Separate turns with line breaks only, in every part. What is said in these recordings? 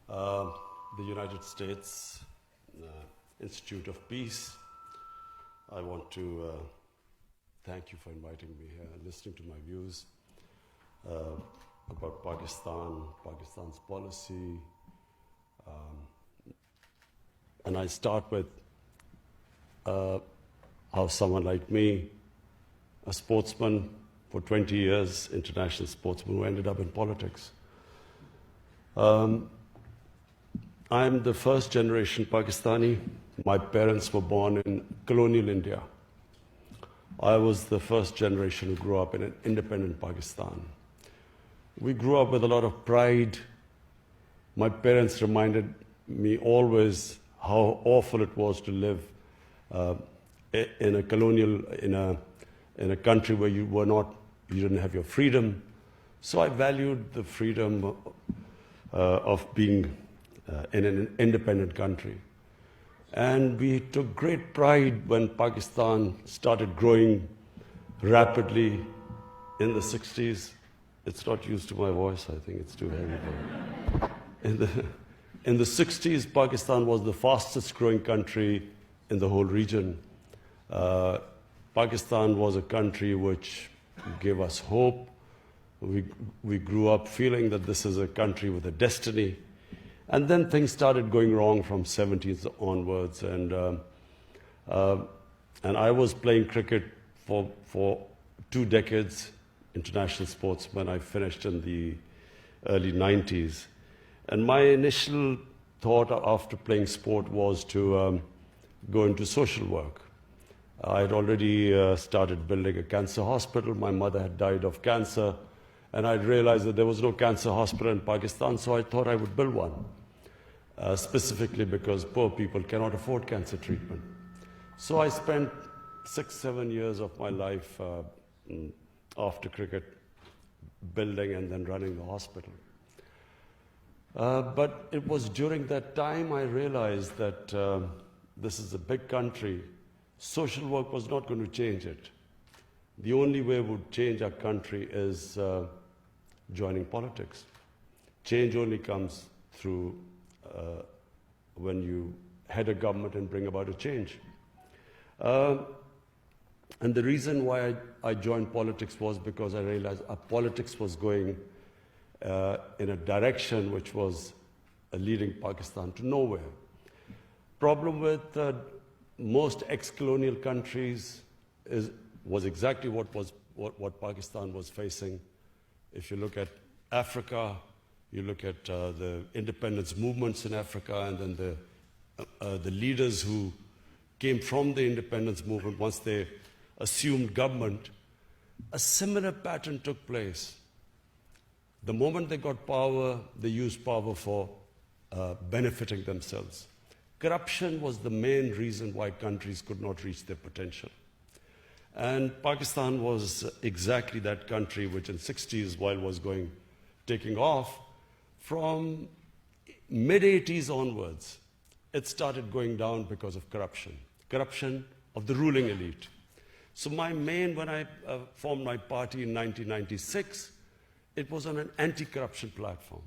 uh, the United States Institute of Peace. I want to thank you for inviting me here and listening to my views about Pakistan, Pakistan's policy. And I start with how someone like me, a sportsman for 20 years, international sportsman who ended up in politics. I'm the first generation Pakistani. My parents were born in colonial India. I was the first generation who grew up in an independent Pakistan. We grew up with a lot of pride. My parents reminded me always how awful it was to live in a colonial, in a country where you didn't have your freedom. So I valued the freedom of being in an independent country. And we took great pride when Pakistan started growing rapidly in the 60s. It's not used to my voice, I think it's too heavy. In the 60s, Pakistan was the fastest growing country in the whole region. Pakistan was a country which gave us hope. We grew up feeling that this is a country with a destiny. And then things started going wrong from 70s onwards. And I was playing cricket for 2 decades, international sportsman. I finished in the early 90s. And my initial thought after playing sport was to go into social work. I had already started building a cancer hospital. My mother had died of cancer. And I realized that there was no cancer hospital in Pakistan, so I thought I would build one, specifically because poor people cannot afford cancer treatment. So I spent 6-7 years of my life after cricket building and then running the hospital. But it was during that time I realized that this is a big country. Social work was not going to change it. The only way we would change our country is joining politics. Change only comes through when you head a government and bring about a change. And the reason why I joined politics was because I realized our politics was going in a direction which was leading Pakistan to nowhere. Problem with most ex-colonial countries was exactly what Pakistan was facing. If you look at Africa, you look at the independence movements in Africa, and then the leaders who came from the independence movement, once they assumed government, a similar pattern took place. The moment they got power, they used power for benefiting themselves. Corruption was the main reason why countries could not reach their potential. And Pakistan was exactly that country which in the 60s, while was taking off, from mid-80s onwards, it started going down because of corruption of the ruling elite. So when I formed my party in 1996, it was on an anti-corruption platform.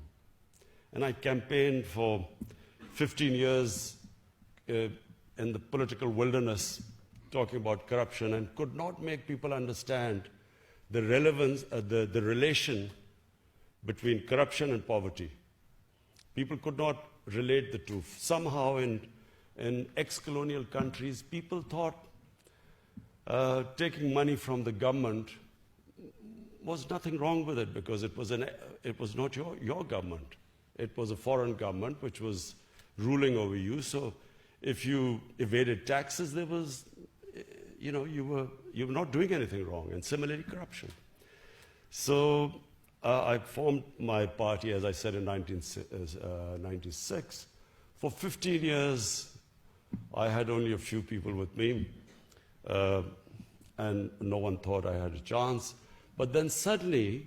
And I campaigned for 15 years in the political wilderness, talking about corruption, and could not make people understand the relevance, the relation between corruption and poverty. People could not relate the two. Somehow in ex-colonial countries, people thought taking money from the government was nothing wrong with it, because it was not your government. It was a foreign government which was ruling over you. So if you evaded taxes, there was, you were not doing anything wrong. And similarly, corruption. So I formed my party, as I said, in 1996. For 15 years, I had only a few people with me, and no one thought I had a chance. But then suddenly,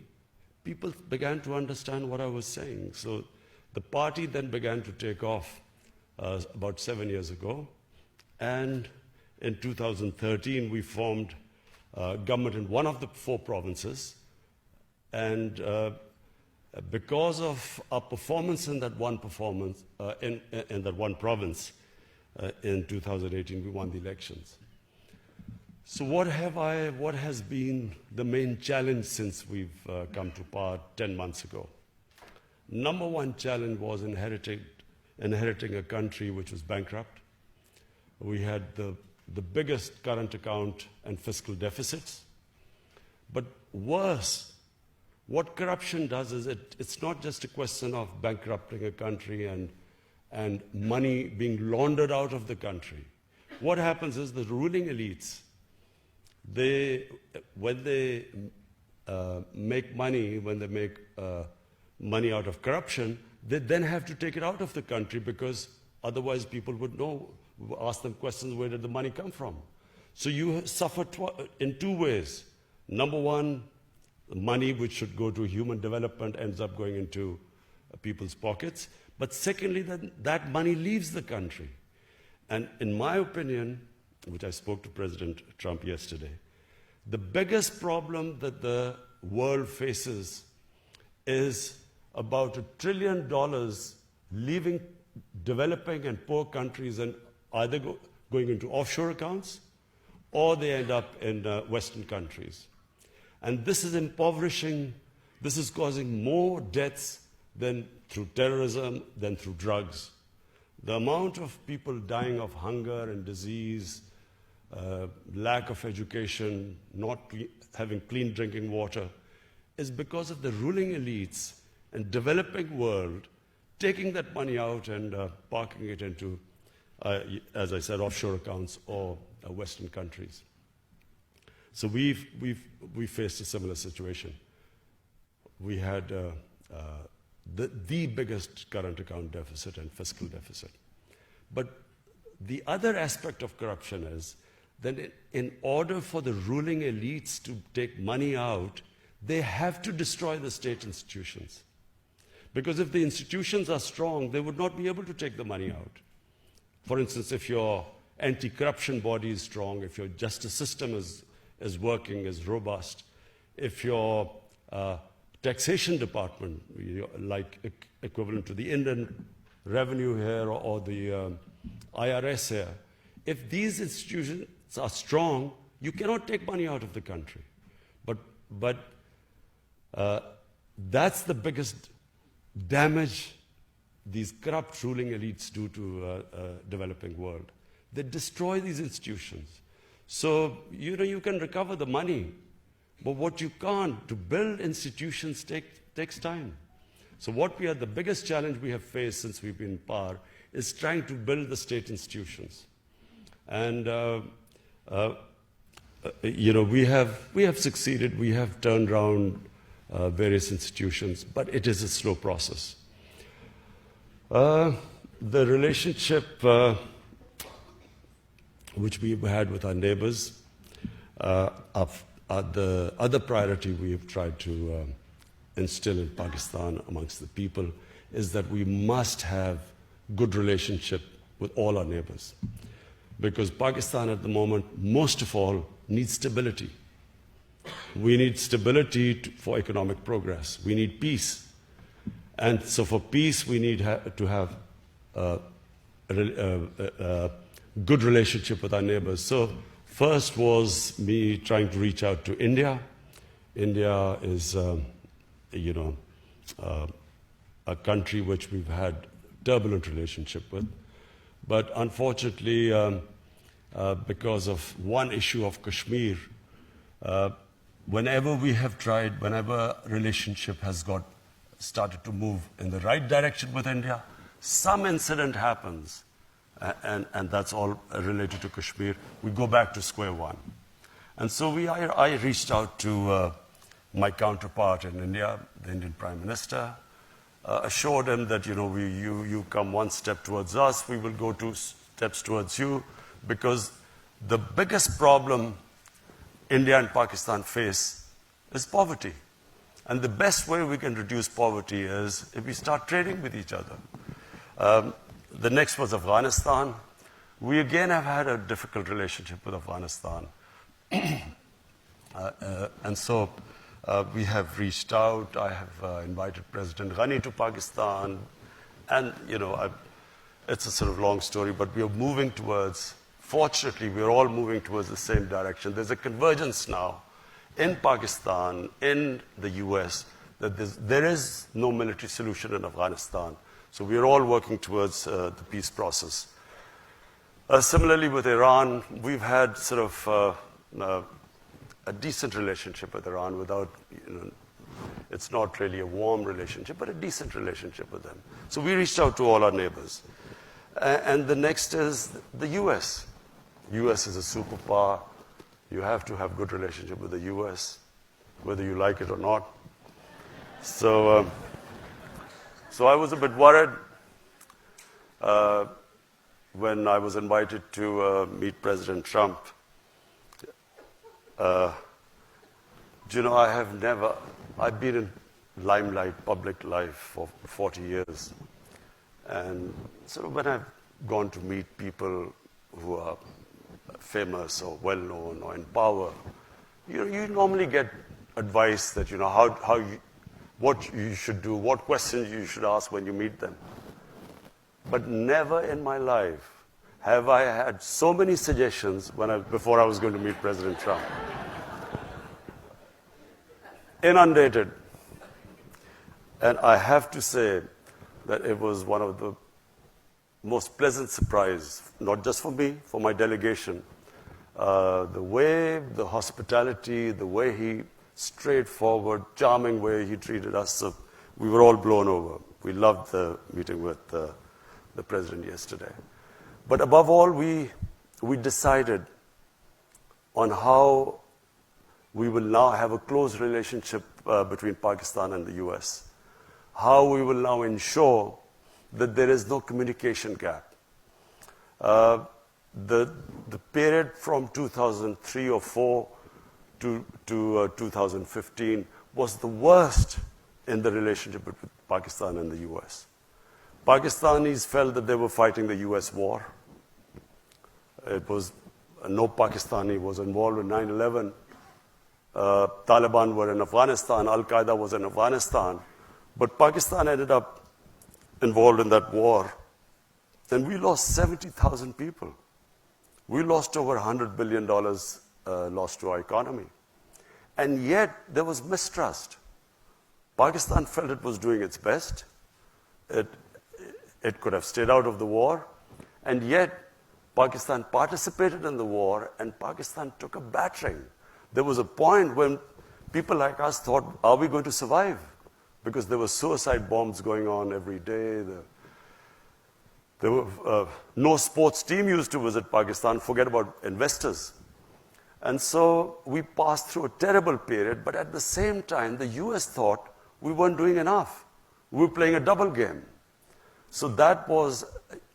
people began to understand what I was saying. So the party then began to take off about 7 years ago. And in 2013, we formed government in one of the 4 provinces. And because of our performance in that one performance, in that one province in 2018, we won the elections. So what has been the main challenge since we've come to power 10 months ago? Number one challenge was inheriting a country which was bankrupt. We had the biggest current account and fiscal deficits. But worse, what corruption does is it's not just a question of bankrupting a country and money being laundered out of the country. What happens is the ruling elites, when they make money, money out of corruption, they then have to take it out of the country because otherwise people would ask them questions, where did the money come from? So you suffer in two ways. Number one, the money which should go to human development ends up going into people's pockets. But secondly, that money leaves the country. And in my opinion, which I spoke to President Trump yesterday, the biggest problem that the world faces is about $1 trillion leaving developing and poor countries and either going into offshore accounts or they end up in Western countries. And this is impoverishing, this is causing more deaths than through terrorism, than through drugs. The amount of people dying of hunger and disease, lack of education, not having clean drinking water, is because of the ruling elites and developing world taking that money out and parking it into, as I said, offshore accounts or Western countries. So we faced a similar situation. We had the biggest current account deficit and fiscal deficit. But the other aspect of corruption is that in order for the ruling elites to take money out, they have to destroy the state institutions. Because if the institutions are strong, they would not be able to take the money out. For instance, if your anti-corruption body is strong, if your justice system is working, is robust, if your taxation department, like equivalent to the Indian revenue here or the IRS here, if these institutions are strong, you cannot take money out of the country. But that's the biggest damage these corrupt ruling elites do to developing world. They destroy these institutions. So, you can recover the money, but what you can't, to build institutions takes time. So the biggest challenge we have faced since we've been in power is trying to build the state institutions. And, we have succeeded, we have turned around various institutions, but it is a slow process. The relationship which we've had with our neighbors, the other priority we have tried to instill in Pakistan amongst the people is that we must have good relationship with all our neighbors. Because Pakistan at the moment, most of all, needs stability. We need stability for economic progress. We need peace. And so for peace, we need to have a good relationship with our neighbors. So first was me trying to reach out to India. India is, a country which we've had turbulent relationship with. But unfortunately, because of one issue of Kashmir, whenever relationship has started to move in the right direction with India, some incident happens, and that's all related to Kashmir, we go back to square one. And so I reached out to my counterpart in India, the Indian Prime Minister, assured him that, you come one step towards us, we will go 2 steps towards you, because the biggest problem India and Pakistan face is poverty. And the best way we can reduce poverty is if we start trading with each other. The next was Afghanistan. We again have had a difficult relationship with Afghanistan. And so We have reached out. I have invited President Ghani to Pakistan. And, it's a sort of long story, but we are moving towards, fortunately, we're all moving towards the same direction. There's a convergence now in Pakistan, in the US, that there is no military solution in Afghanistan. So we're all working towards the peace process. Similarly, with Iran, we've had sort of a decent relationship with Iran without, it's not really a warm relationship, but a decent relationship with them. So we reached out to all our neighbors. And the next is the US. US is a superpower. You have to have good relationship with the US, whether you like it or not. So I was a bit worried when I was invited to meet President Trump. I've been in limelight, public life for 40 years. And so when I've gone to meet people who are famous or well-known or in power, you normally get advice that, what you should do, what questions you should ask when you meet them. But never in my life have I had so many suggestions before I was going to meet President Trump. Inundated. And I have to say that it was one of the most pleasant surprise, not just for me, for my delegation. The way, the hospitality, the way he, straightforward, charming way he treated us, so we were all blown over. We loved the meeting with the president yesterday. But above all, we decided on how we will now have a close relationship between Pakistan and the US. How we will now ensure that there is no communication gap. The period from 2003 or 4 to 2015 was the worst in the relationship between Pakistan and the US. Pakistanis felt that they were fighting the US war. It was, no Pakistani was involved in 9/11. Taliban were in Afghanistan, Al-Qaeda was in Afghanistan, but Pakistan ended up involved in that war, and we lost 70,000 people. We lost over $100 billion lost to our economy. And yet, there was mistrust. Pakistan felt it was doing its best. It could have stayed out of the war, and yet, Pakistan participated in the war, and Pakistan took a battering. There was a point when people like us thought, are we going to survive? Because there were suicide bombs going on every day. There were no sports team used to visit Pakistan, forget about investors. And so we passed through a terrible period, but at the same time, the US thought we weren't doing enough. We were playing a double game. So that was,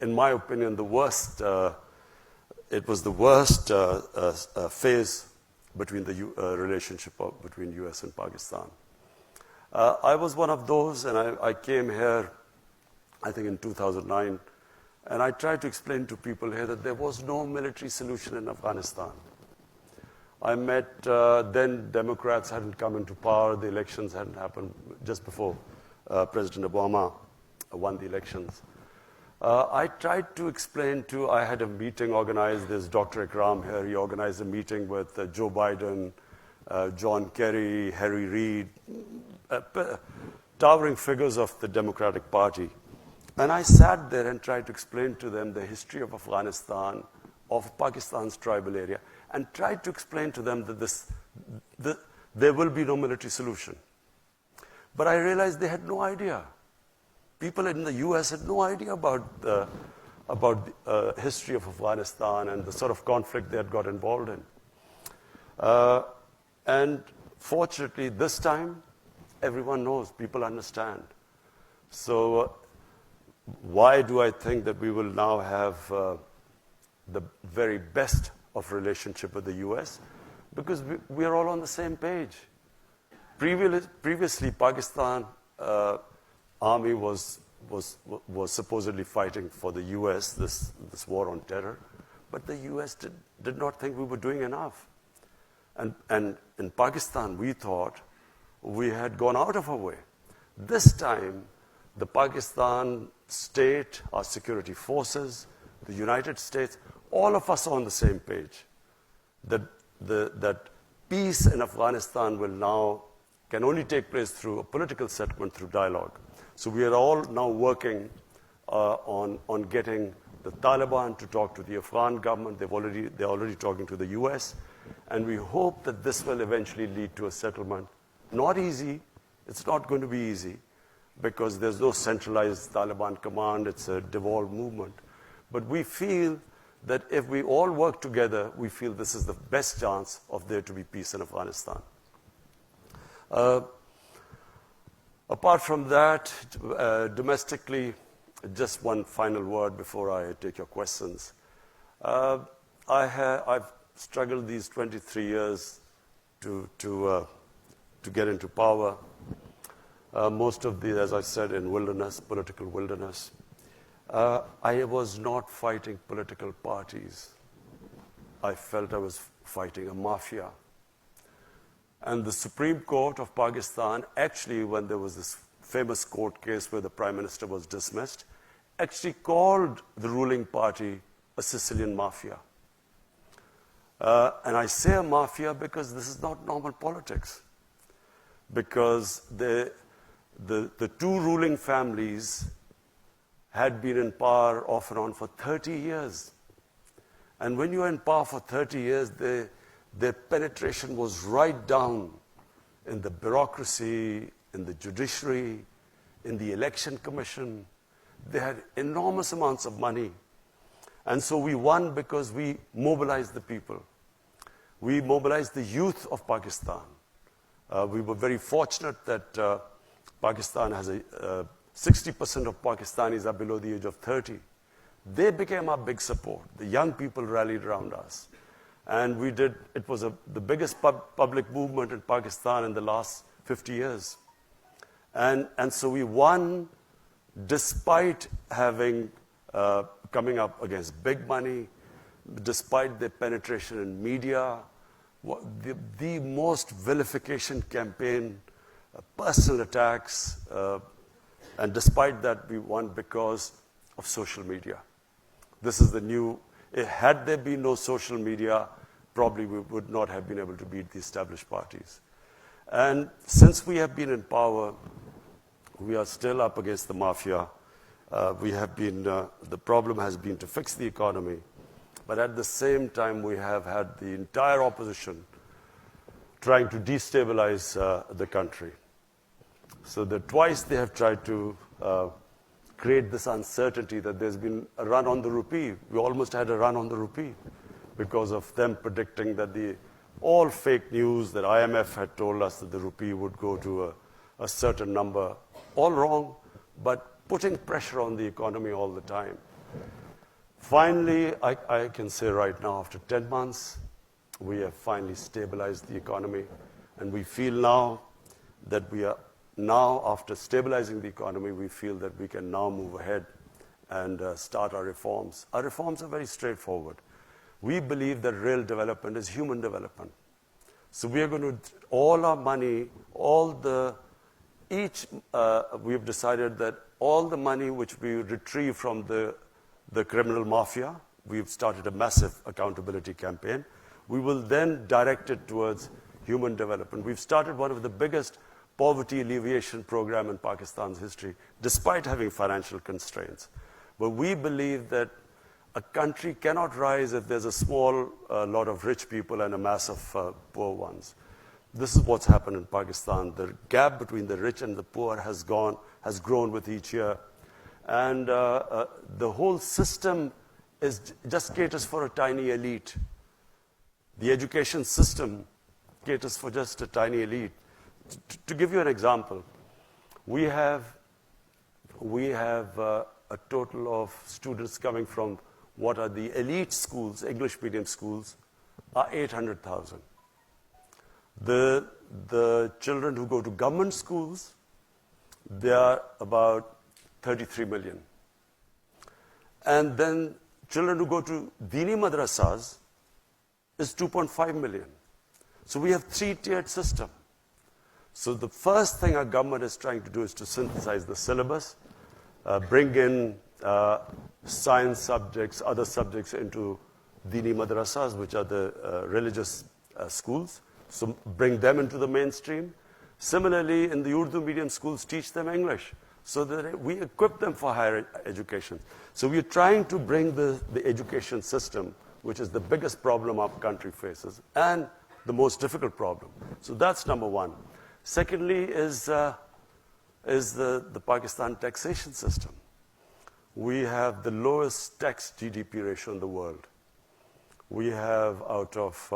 in my opinion, the worst. It was the worst phase between the relationship between US and Pakistan. I was one of those, and I came here, I think in 2009, and I tried to explain to people here that there was no military solution in Afghanistan. I met, then Democrats hadn't come into power, the elections hadn't happened just before President Obama won the elections. I tried to explain I had a meeting organized, there's Dr. Ikram here, he organized a meeting with Joe Biden, John Kerry, Harry Reid, towering figures of the Democratic Party. And I sat there and tried to explain to them the history of Afghanistan, of Pakistan's tribal area, and tried to explain to them that there will be no military solution. But I realized they had no idea. People in the US had no idea about the history of Afghanistan and the sort of conflict they had got involved in. And fortunately, this time, everyone knows, people understand. So why do I think that we will now have the very best of relationship with the US? Because we are all on the same page. Previously, Pakistan army was supposedly fighting for the US, this war on terror, but the US did not think we were doing enough. And in Pakistan, we thought we had gone out of our way. This time, the Pakistan state, our security forces, the United States, all of us are on the same page. That peace in Afghanistan can only take place through a political settlement, through dialogue. So we are all now working on getting the Taliban to talk to the Afghan government. They're already talking to the US. And we hope that this will eventually lead to a settlement. Not easy. It's not going to be easy because there's no centralized Taliban command. It's a devolved movement. But we feel that if we all work together, we feel this is the best chance of there to be peace in Afghanistan. Apart from that, domestically, just one final word before I take your questions. I've struggled these 23 years to get into power. Most of these, as I said, in political wilderness. I was not fighting political parties. I felt I was fighting a mafia. And the Supreme Court of Pakistan, actually, when there was this famous court case where the Prime Minister was dismissed, actually called the ruling party a Sicilian mafia. And I say a mafia because this is not normal politics. Because the two ruling families had been in power off and on for 30 years. And when you are in power for 30 years, their penetration was right down in the bureaucracy, in the judiciary, in the election commission. They had enormous amounts of money. And so we won because we mobilized the people. We mobilized the youth of Pakistan. We were very fortunate that Pakistan has 60% of Pakistanis are below the age of 30. They became our big support. The young people rallied around us. And it was the biggest public movement in Pakistan in the last 50 years. And so we won despite having, coming up against big money, despite their penetration in media, the most vilification campaign, personal attacks, and despite that, we won because of social media. This is the new, had there been no social media, probably we would not have been able to beat the established parties. And since we have been in power, we are still up against the mafia. The problem has been to fix the economy. But at the same time, we have had the entire opposition trying to destabilize the country. So that twice they have tried to create this uncertainty that there's been a run on the rupee. We almost had a run on the rupee because of them predicting that all fake news that IMF had told us that the rupee would go to a certain number. All wrong, but putting pressure on the economy all the time. Finally, I can say right now, after 10 months, we have finally stabilized the economy. And we feel now that after stabilizing the economy, we feel that we can now move ahead and start our reforms. Our reforms are very straightforward. We believe that real development is human development. So we are going to, all our money, we've decided that all the money which we retrieve from the criminal mafia, we've started a massive accountability campaign. We will then direct it towards human development. We've started one of the biggest poverty alleviation program in Pakistan's history, despite having financial constraints. But we believe that a country cannot rise if there's a small lot of rich people and a mass of poor ones. This is what's happened in Pakistan. The gap between the rich and the poor has grown with each year. And the whole system just caters for a tiny elite. The education system caters for just a tiny elite. To give you an example, we have a total of students coming from what are the elite schools, English medium schools, are 800,000. The children who go to government schools, they are about 33 million. And then children who go to Dini madrasas is 2.5 million. So we have three-tiered system. So the first thing our government is trying to do is to synthesize the syllabus, bring in science subjects, other subjects into Dini madrasas, which are the religious schools. So bring them into the mainstream. Similarly, in the Urdu medium schools, teach them English so that we equip them for higher education. So we are trying to bring the education system, which is the biggest problem our country faces and the most difficult problem. So that's number one. Secondly is the Pakistan taxation system. We have the lowest tax GDP ratio in the world. We have, out of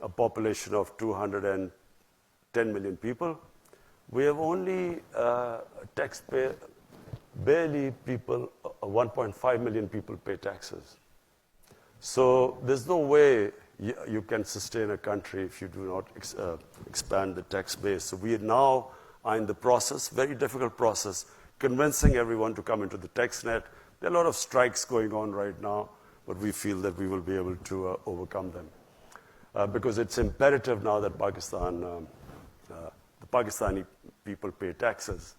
a population of 210 million people, we have only taxpayer, barely people, 1.5 million people pay taxes. So there's no way you can sustain a country if you do not expand the tax base. So we now are in the process, very difficult process, convincing everyone to come into the tax net. There are a lot of strikes going on right now, but we feel that we will be able to overcome them. Because it's imperative now that the Pakistani people pay taxes.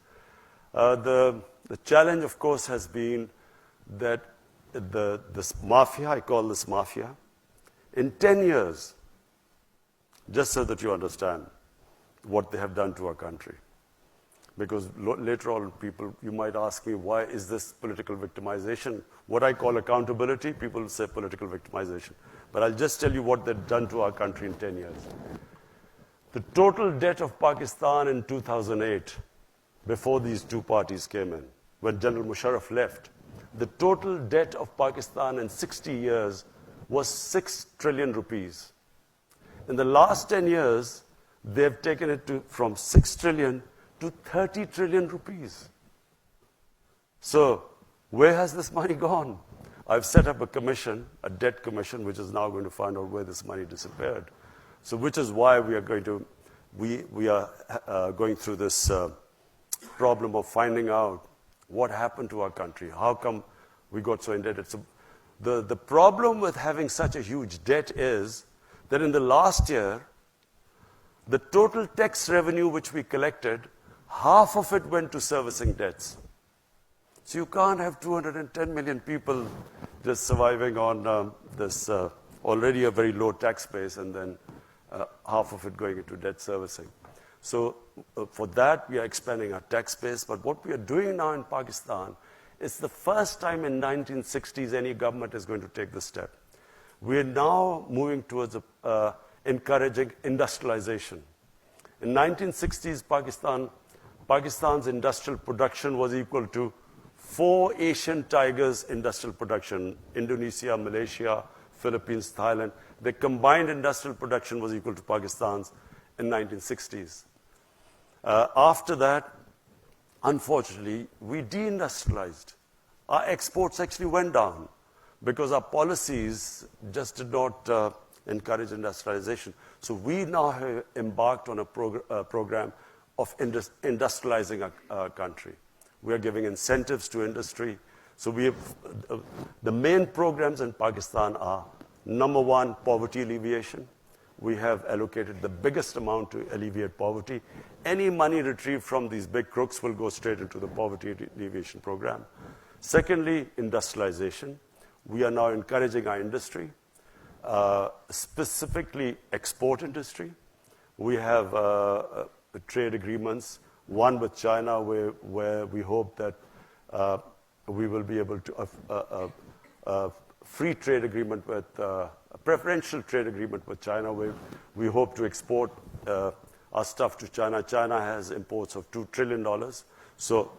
The challenge, of course, has been that this mafia, I call this mafia, in 10 years, just so that you understand what they have done to our country. Because later on, people, you might ask me, why is this political victimization? What I call accountability, people will say political victimization. But I'll just tell you what they've done to our country in 10 years. The total debt of Pakistan in 2008, before these two parties came in, when General Musharraf left, the total debt of Pakistan in 60 years was 6 trillion rupees. In the last 10 years, they've taken it from 6 trillion to 30 trillion rupees. So, where has this money gone? I've set up a commission, a debt commission, which is now going to find out where this money disappeared. So, which is why we are going to, we are going through this problem of finding out what happened to our country. How come we got so indebted? So, the problem with having such a huge debt is that in the last year, the total tax revenue which we collected, half of it went to servicing debts. So you can't have 210 million people just surviving on this already a very low tax base and then half of it going into debt servicing. So for that, we are expanding our tax base. But what we are doing now in Pakistan, it's the first time in 1960s any government is going to take this step. We are now moving towards encouraging industrialization. In 1960s, Pakistan's industrial production was equal to 4 Asian tigers' industrial production: Indonesia, Malaysia, Philippines, Thailand. The combined industrial production was equal to Pakistan's in 1960s. After that, unfortunately, we deindustrialized. Our exports actually went down because our policies just did not encourage industrialization. So we now have embarked on a program of industrializing our country. We are giving incentives to industry. So we have, the main programs in Pakistan are, number one, poverty alleviation. We have allocated the biggest amount to alleviate poverty. Any money retrieved from these big crooks will go straight into the poverty alleviation program. Secondly, industrialization. We are now encouraging our industry, specifically export industry. We have trade agreements, one with China where we hope that we will be able to, a free trade agreement with, a preferential trade agreement with China where we hope to export our stuff to China. China has imports of $2 trillion. So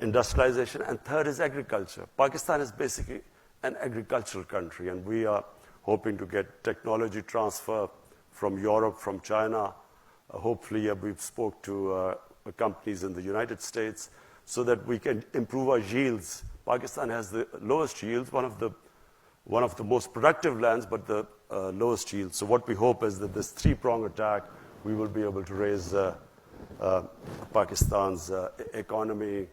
industrialization. And third is agriculture. Pakistan is basically an agricultural country, and we are hoping to get technology transfer from Europe, from China. Hopefully, we've spoke to companies in the United States so that we can improve our yields. Pakistan has the lowest yields, one of the most productive lands, but the lowest yields. So what we hope is that this three-pronged attack, we will be able to raise Pakistan's economy,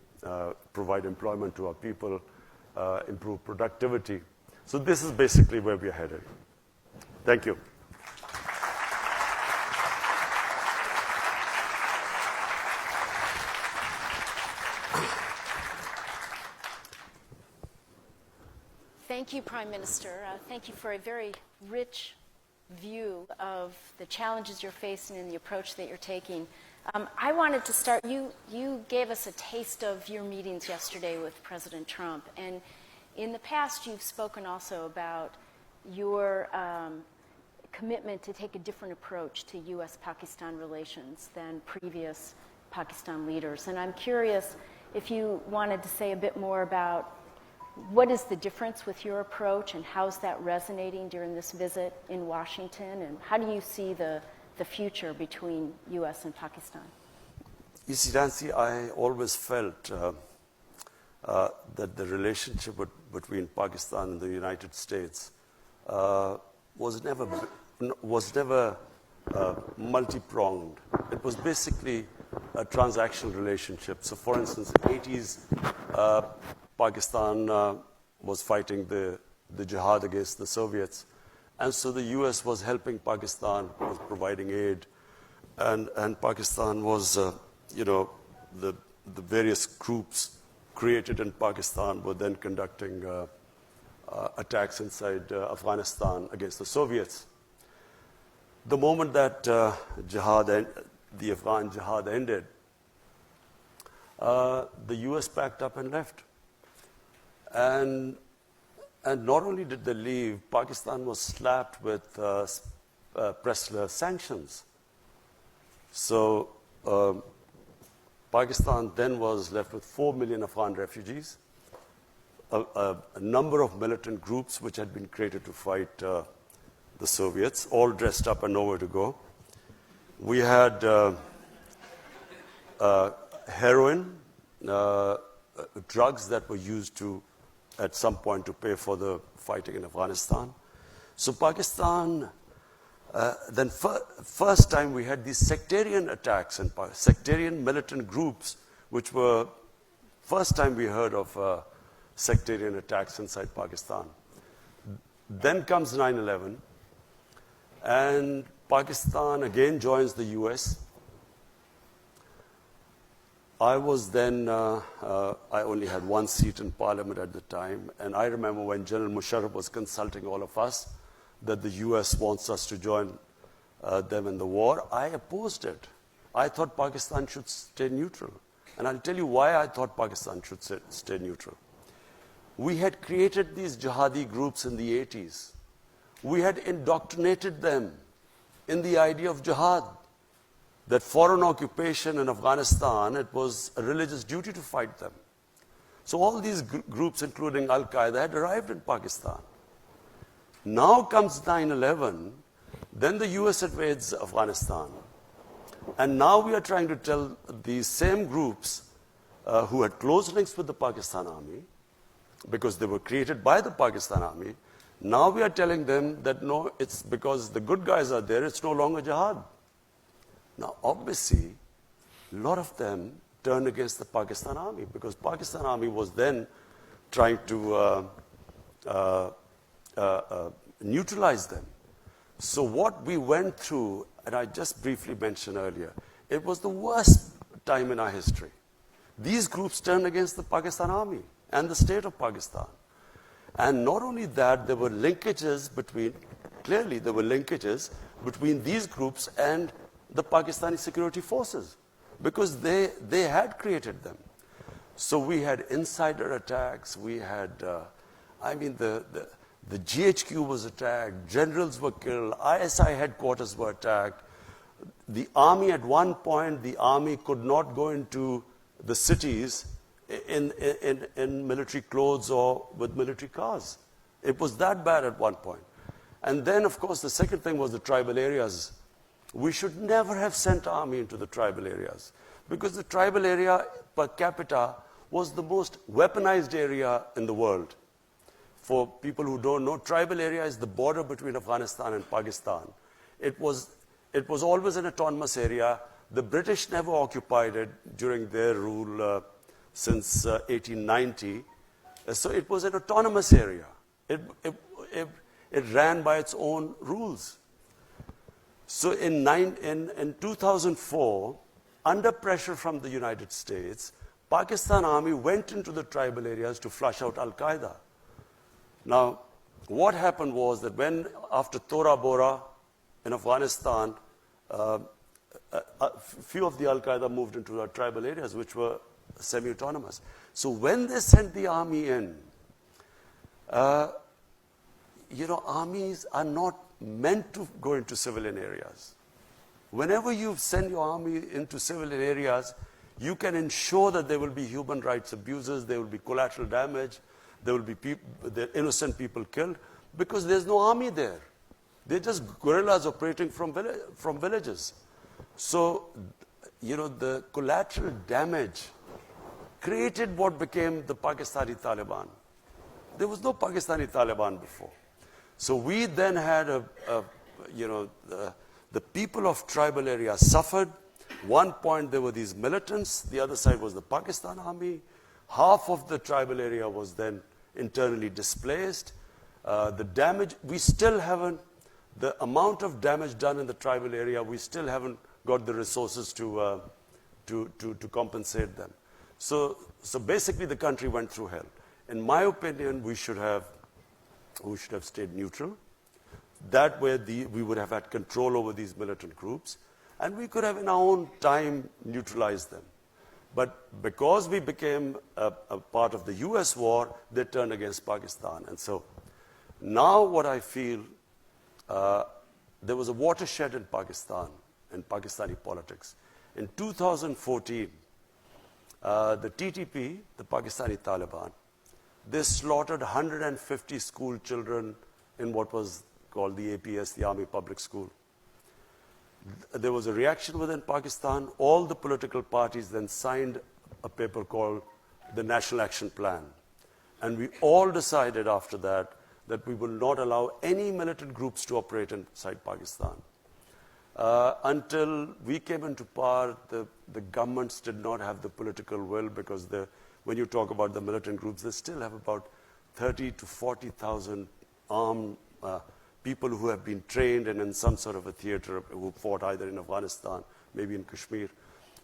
provide employment to our people, improve productivity. So this is basically where we are headed. Thank you.
Thank you, Prime Minister. Thank you for a very rich view of the challenges you're facing and the approach that you're taking. I wanted to start, you gave us a taste of your meetings yesterday with President Trump, and in the past you've spoken also about your commitment to take a different approach to U.S.-Pakistan relations than previous Pakistan leaders. And I'm curious if you wanted to say a bit more about what is the difference with your approach and how's that resonating during this visit in Washington, and how do you see the future between U.S. and Pakistan?
You see, Nancy, I always felt that the relationship between Pakistan and the United States was never multi-pronged. It was basically a transactional relationship. So, for instance, in the 80s, Pakistan was fighting the jihad against the Soviets. And so the U.S. was helping Pakistan, was providing aid. And Pakistan was, the various groups created in Pakistan were then conducting attacks inside Afghanistan against the Soviets. The moment that the Afghan jihad ended, the U.S. packed up and left. And not only did they leave, Pakistan was slapped with Pressler sanctions. So Pakistan then was left with 4 million Afghan refugees, a number of militant groups which had been created to fight the Soviets, all dressed up and nowhere to go. We had heroin, drugs that were used at some point to pay for the fighting in Afghanistan. So Pakistan, then first time we had these sectarian attacks and sectarian militant groups, which were first time we heard of sectarian attacks inside Pakistan. Then comes 9/11, and Pakistan again joins the US. I was then, I only had one seat in Parliament at the time, and I remember when General Musharraf was consulting all of us that the US wants us to join them in the war. I opposed it. I thought Pakistan should stay neutral. And I'll tell you why I thought Pakistan should stay neutral. We had created these jihadi groups in the 80s. We had indoctrinated them in the idea of jihad, that foreign occupation in Afghanistan, it was a religious duty to fight them. So all these groups, including Al-Qaeda, had arrived in Pakistan. Now comes 9/11, then the US invades Afghanistan. And now we are trying to tell these same groups who had close links with the Pakistan army, because they were created by the Pakistan army, now we are telling them that no, it's because the good guys are there, it's no longer jihad. Now, obviously, a lot of them turned against the Pakistan army, because Pakistan army was then trying to neutralize them. So what we went through, and I just briefly mentioned earlier, it was the worst time in our history. These groups turned against the Pakistan army and the state of Pakistan. And not only that, there were linkages between these groups and the Pakistani security forces, because they had created them. So we had insider attacks, we had, the GHQ was attacked, generals were killed, ISI headquarters were attacked. The army, at one point, the army could not go into the cities in military clothes or with military cars. It was that bad at one point. And then, of course, the second thing was the tribal areas. We should never have sent army into the tribal areas, because the tribal area per capita was the most weaponized area in the world. For people who don't know, tribal area is the border between Afghanistan and Pakistan. It was always an autonomous area. The British never occupied it during their rule since 1890. So it was an autonomous area. It ran by its own rules. So in 2004, under pressure from the United States, Pakistan army went into the tribal areas to flush out Al-Qaeda. Now, what happened was that when, after Tora Bora in Afghanistan, few of the Al-Qaeda moved into our tribal areas, which were semi-autonomous. So when they sent the army in, armies are not meant to go into civilian areas. Whenever you send your army into civilian areas, you can ensure that there will be human rights abuses, there will be collateral damage, there will be innocent people killed, because there's no army there. They're just guerrillas operating from villages. So, the collateral damage created what became the Pakistani Taliban. There was no Pakistani Taliban before. So we then had the people of tribal areas suffered. One point there were these militants, the other side was the Pakistan army. Half of the tribal area was then internally displaced. The damage, we still haven't, the amount of damage done in the tribal area, we still haven't got the resources to compensate them. So basically the country went through hell. In my opinion, we should have stayed neutral. That way we would have had control over these militant groups, and we could have in our own time neutralized them. But because we became a part of the US war, they turned against Pakistan. And so now what I feel, there was a watershed in Pakistan, in Pakistani politics. In 2014, the TTP, the Pakistani Taliban, they slaughtered 150 school children in what was called the APS, the Army Public School. There was a reaction within Pakistan. All the political parties then signed a paper called the National Action Plan. And we all decided after that we will not allow any militant groups to operate inside Pakistan. Until we came into power, the governments did not have the political will, because when you talk about the militant groups, they still have about 30 to 40,000 armed people who have been trained and in some sort of a theater, who fought either in Afghanistan, maybe in Kashmir.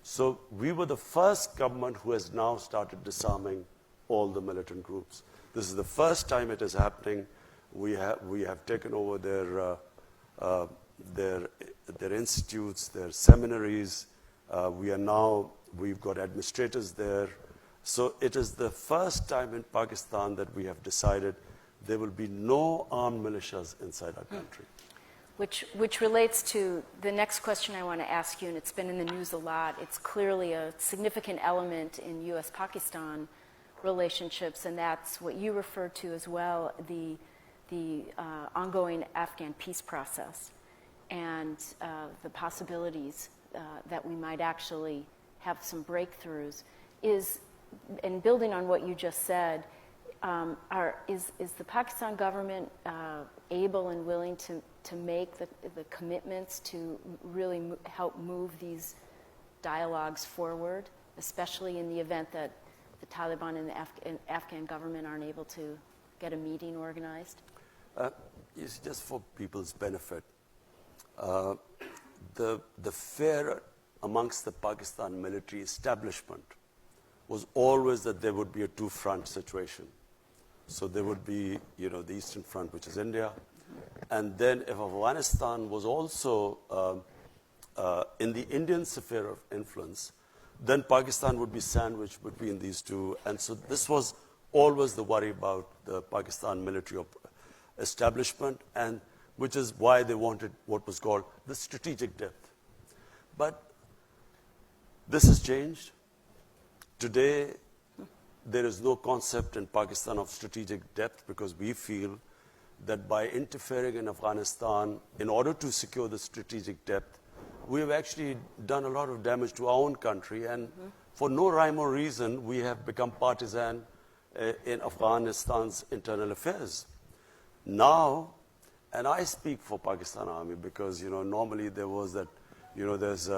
So we were the first government who has now started disarming all the militant groups. This is the first time it is happening. We have taken over their institutes, their seminaries. We've got administrators there. So it is the first time in Pakistan that we have decided there will be no armed militias inside our country.
Which relates to the next question I want to ask you, and it's been in the news a lot. It's clearly a significant element in U.S.-Pakistan relationships, and that's what you referred to as well, the ongoing Afghan peace process, and the possibilities that we might actually have some breakthroughs. And building on what you just said, is the Pakistan government able and willing to make the commitments to really help move these dialogues forward, especially in the event that the Taliban and the Afghan government aren't able to get a meeting organized?
It's just for people's benefit. The fear amongst the Pakistan military establishment was always that there would be a two-front situation. So there would be, the Eastern Front, which is India, and then if Afghanistan was also in the Indian sphere of influence, then Pakistan would be sandwiched between these two. And so this was always the worry about the Pakistan military establishment, and which is why they wanted what was called the strategic depth. But this has changed. Today, there is no concept in Pakistan of strategic depth, because we feel that by interfering in Afghanistan, in order to secure the strategic depth, we have actually done a lot of damage to our own country, and for no rhyme or reason, we have become partisan in Afghanistan's internal affairs. Now, and I speak for Pakistan Army because, normally there was that, there's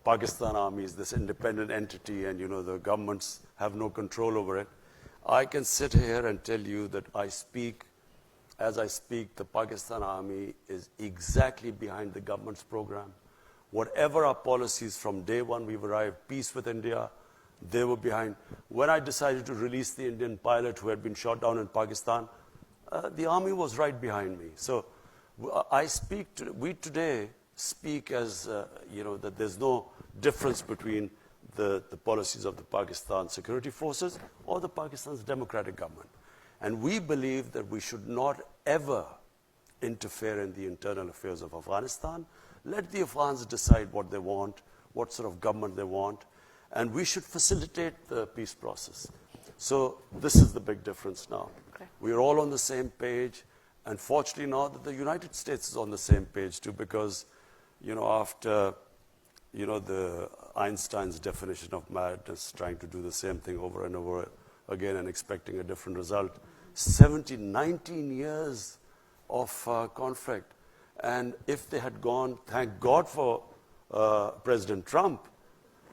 Pakistan Army is this independent entity, and, the governments have no control over it. I can sit here and tell you that as I speak, the Pakistan Army is exactly behind the government's program. Whatever our policies from day one we've arrived, peace with India, they were behind. When I decided to release the Indian pilot who had been shot down in Pakistan, the army was right behind me. So we today speak as, that there's no difference between the policies of the Pakistan security forces or the Pakistan's democratic government. And we believe that we should not ever interfere in the internal affairs of Afghanistan. Let the Afghans decide what they want, what sort of government they want, and we should facilitate the peace process. So this is the big difference now.
Okay.
We are all on the same page, and fortunately now that the United States is on the same page too, because, after, the Einstein's definition of madness, trying to do the same thing over and over again and expecting a different result, 19 years of conflict. And if they had gone, thank God for President Trump,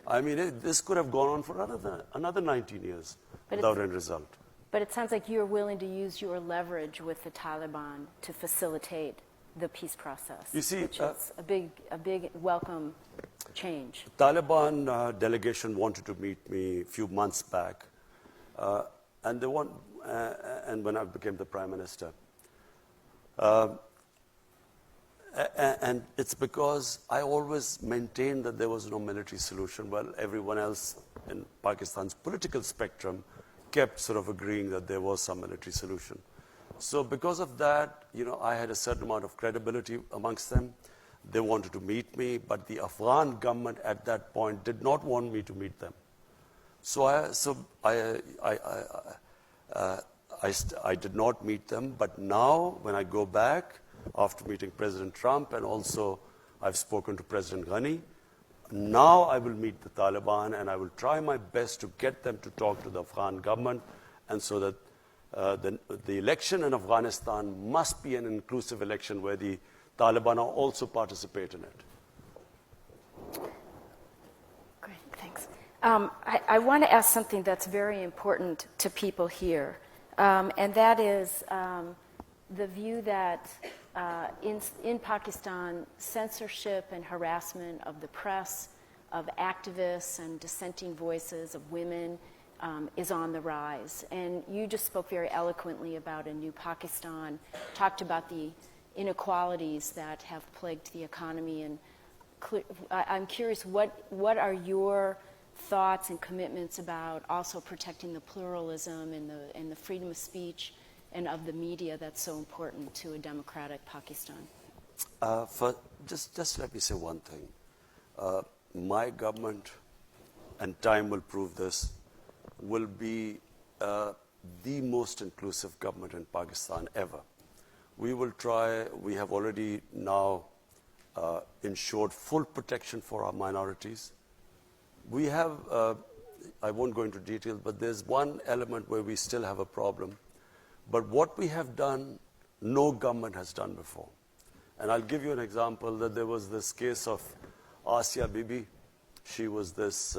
I mean, this could have gone on for another 19 years without any result.
But it sounds like you're willing to use your leverage with the Taliban to facilitate the peace process,
you see,
which is a big welcome change.
The Taliban delegation wanted to meet me a few months back, and when I became the Prime Minister. And it's because I always maintained that there was no military solution, while everyone else in Pakistan's political spectrum kept sort of agreeing that there was some military solution. So because of that, I had a certain amount of credibility amongst them. They wanted to meet me, but the Afghan government at that point did not want me to meet them. So I did not meet them, but now when I go back, after meeting President Trump, and also I've spoken to President Ghani, now I will meet the Taliban, and I will try my best to get them to talk to the Afghan government, and so that the election in Afghanistan must be an inclusive election where the Taliban also participate in it.
Great, thanks. I want to ask something that's very important to people here, and that is the view that in Pakistan, censorship and harassment of the press, of activists and dissenting voices of women is on the rise. And you just spoke very eloquently about a new Pakistan, talked about the inequalities that have plagued the economy. And I'm curious, what are your thoughts and commitments about also protecting the pluralism and the freedom of speech and of the media that's so important to a democratic Pakistan?
Just let me say one thing. My government, and time will prove this, will be the most inclusive government in Pakistan ever. We will try, we have already now ensured full protection for our minorities. We have, I won't go into detail, but there's one element where we still have a problem. But what we have done, no government has done before. And I'll give you an example, that there was this case of Asia Bibi. She was this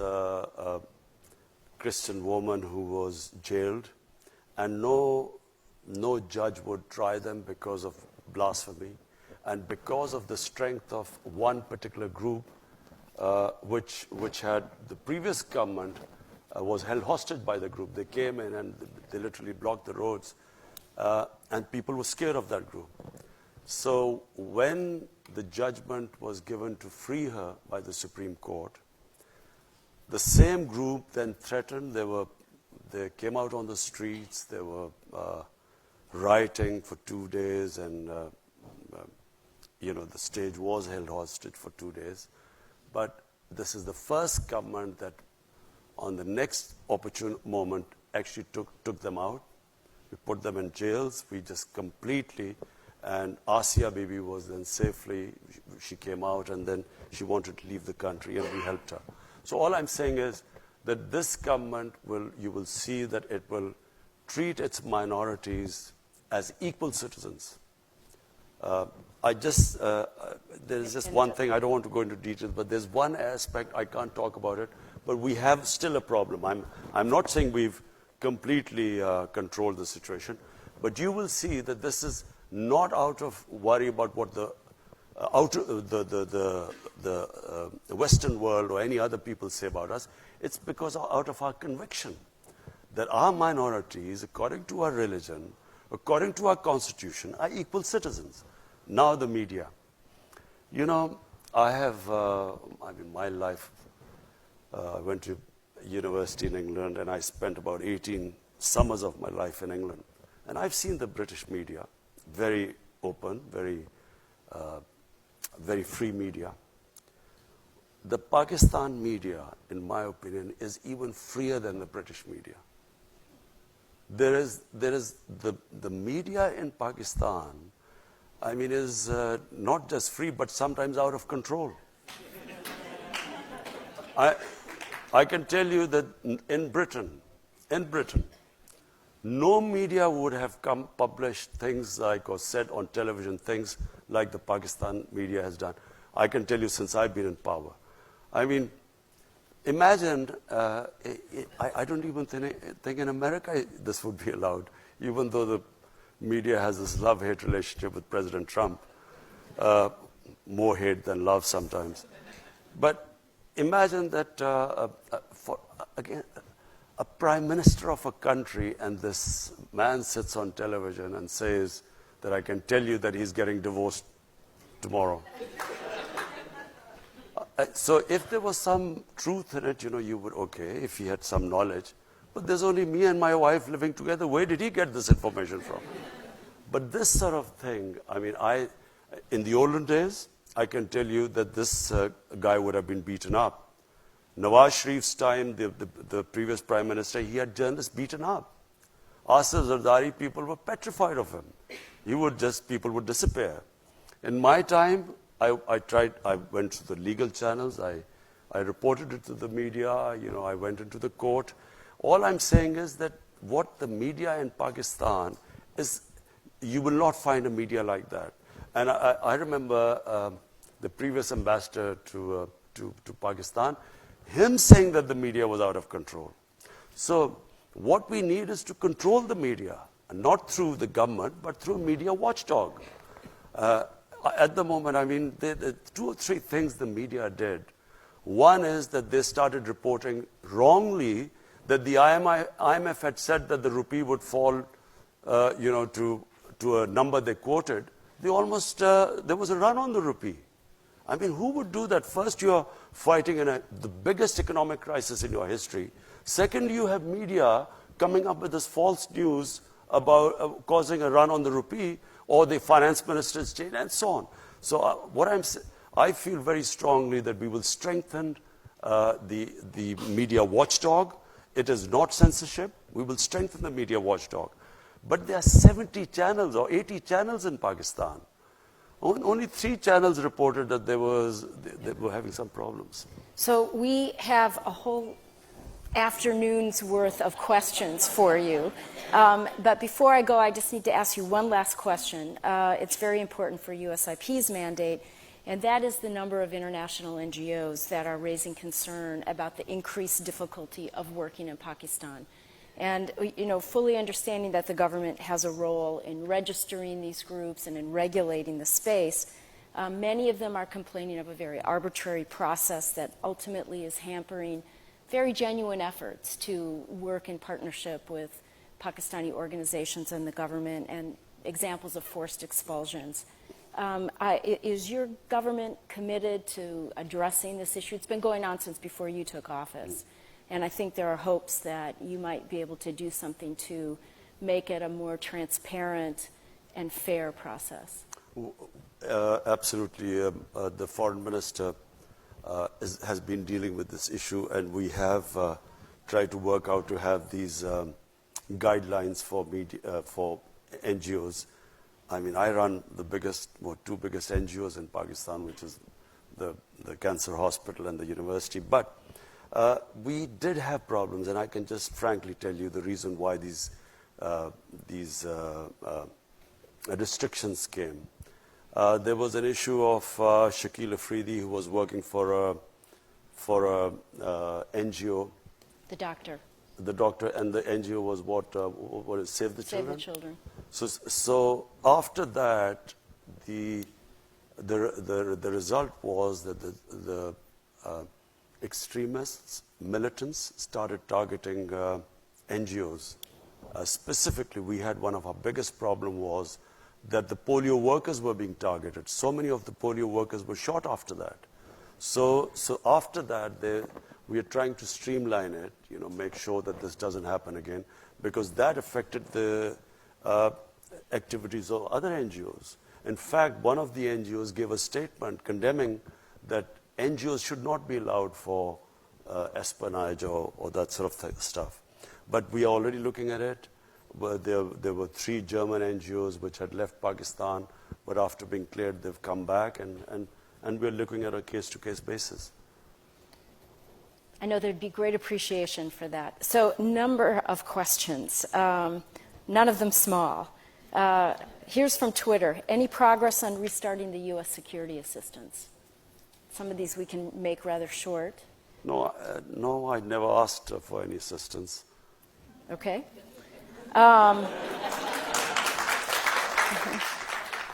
Christian woman who was jailed, and no judge would try them because of blasphemy. And because of the strength of one particular group, which had the previous government was held hostage by the group. They came in and they literally blocked the roads. And people were scared of that group. So when the judgment was given to free her by the Supreme Court, the same group then threatened. They came out on the streets. They were rioting for 2 days, and the stage was held hostage for 2 days. But this is the first government that, on the next opportune moment, actually took them out. We put them in jails. We just completely, and Asia Bibi was then safely, she came out, and then she wanted to leave the country, and we helped her. So all I'm saying is that this government you will see that it will treat its minorities as equal citizens. There's just one thing, I don't want to go into details, but there's one aspect, I can't talk about it, but we have still a problem. I'm not saying we've completely control the situation, but you will see that this is not out of worry about what the Western world or any other people say about us. It's because out of our conviction that our minorities, according to our religion, according to our constitution, are equal citizens. Now the media. You know, I have, my life, I went to university in England, and I spent about 18 summers of my life in England. And I've seen the British media, very open, very free media. The Pakistan media, in my opinion, is even freer than the British media. There is the media in Pakistan, I mean, is not just free, but sometimes out of control. I can tell you that in Britain, no media would have published things like, or said on television things like the Pakistan media has done. I can tell you since I've been in power. I mean, imagine, I don't even think in America this would be allowed, even though the media has this love-hate relationship with President Trump, more hate than love sometimes. But imagine that, again, a prime minister of a country, and this man sits on television and says that I can tell you that he's getting divorced tomorrow. So if there was some truth in it, you would, okay, if he had some knowledge. But there's only me and my wife living together. Where did he get this information from? But this sort of thing, I mean, in the olden days, I can tell you that this guy would have been beaten up. Nawaz Sharif's time, the previous prime minister, he had journalists beaten up. Asif Zardari, people were petrified of him. People would disappear. In my time, I went to the legal channels, I reported it to the media, I went into the court. All I'm saying is that what the media in Pakistan is, you will not find a media like that. And I remember the previous ambassador to Pakistan, him saying that the media was out of control. So what we need is to control the media, not through the government, but through a media watchdog. At the moment, I mean, the 2 or 3 things the media did. One is that they started reporting wrongly that the IMF had said that the rupee would fall, to a number they quoted. There was a run on the rupee. I mean, who would do that? First, you're fighting in the biggest economic crisis in your history. Second, you have media coming up with this false news about causing a run on the rupee, or the finance minister's change, and so on. So I feel very strongly that we will strengthen the media watchdog. It is not censorship. We will strengthen the media watchdog. But there are 70 channels or 80 channels in Pakistan. Only 3 channels reported that they were having some problems.
So we have a whole afternoon's worth of questions for you. But before I go, I just need to ask you one last question. It's very important for USIP's mandate, and that is the number of international NGOs that are raising concern about the increased difficulty of working in Pakistan. And, fully understanding that the government has a role in registering these groups and in regulating the space, many of them are complaining of a very arbitrary process that ultimately is hampering very genuine efforts to work in partnership with Pakistani organizations and the government, and examples of forced expulsions. Is your government committed to addressing this issue? It's been going on since before you took office. And I think there are hopes that you might be able to do something to make it a more transparent and fair process.
Absolutely. The foreign minister has been dealing with this issue, and we have tried to work out to have these guidelines for NGOs. I mean, I run the 2 biggest NGOs in Pakistan, which is the Cancer Hospital and the university. But we did have problems, and I can just frankly tell you the reason why these restrictions came. There was an issue of Shakil Afridi, who was working for a NGO.
The doctor.
The doctor, and the NGO was what is Save the Children?
Save the Children.
So after that, the result was that the extremists, militants, started targeting NGOs Specifically, we had one of our biggest problem was that the polio workers were being targeted. So many of the polio workers were shot after that. So after that, we are trying to streamline it, make sure that this doesn't happen again, because that affected the activities of other NGOs. In fact, one of the NGOs gave a statement condemning that NGOs should not be allowed for espionage or that sort of stuff. But we are already looking at it. There were 3 German NGOs which had left Pakistan, but after being cleared, they've come back, and we're looking at a case-to-case basis.
I know there'd be great appreciation for that. So, number of questions, none of them small. Here's from Twitter. Any progress on restarting the U.S. security assistance? Some of these we can make rather short.
No, I never asked for any assistance.
Okay.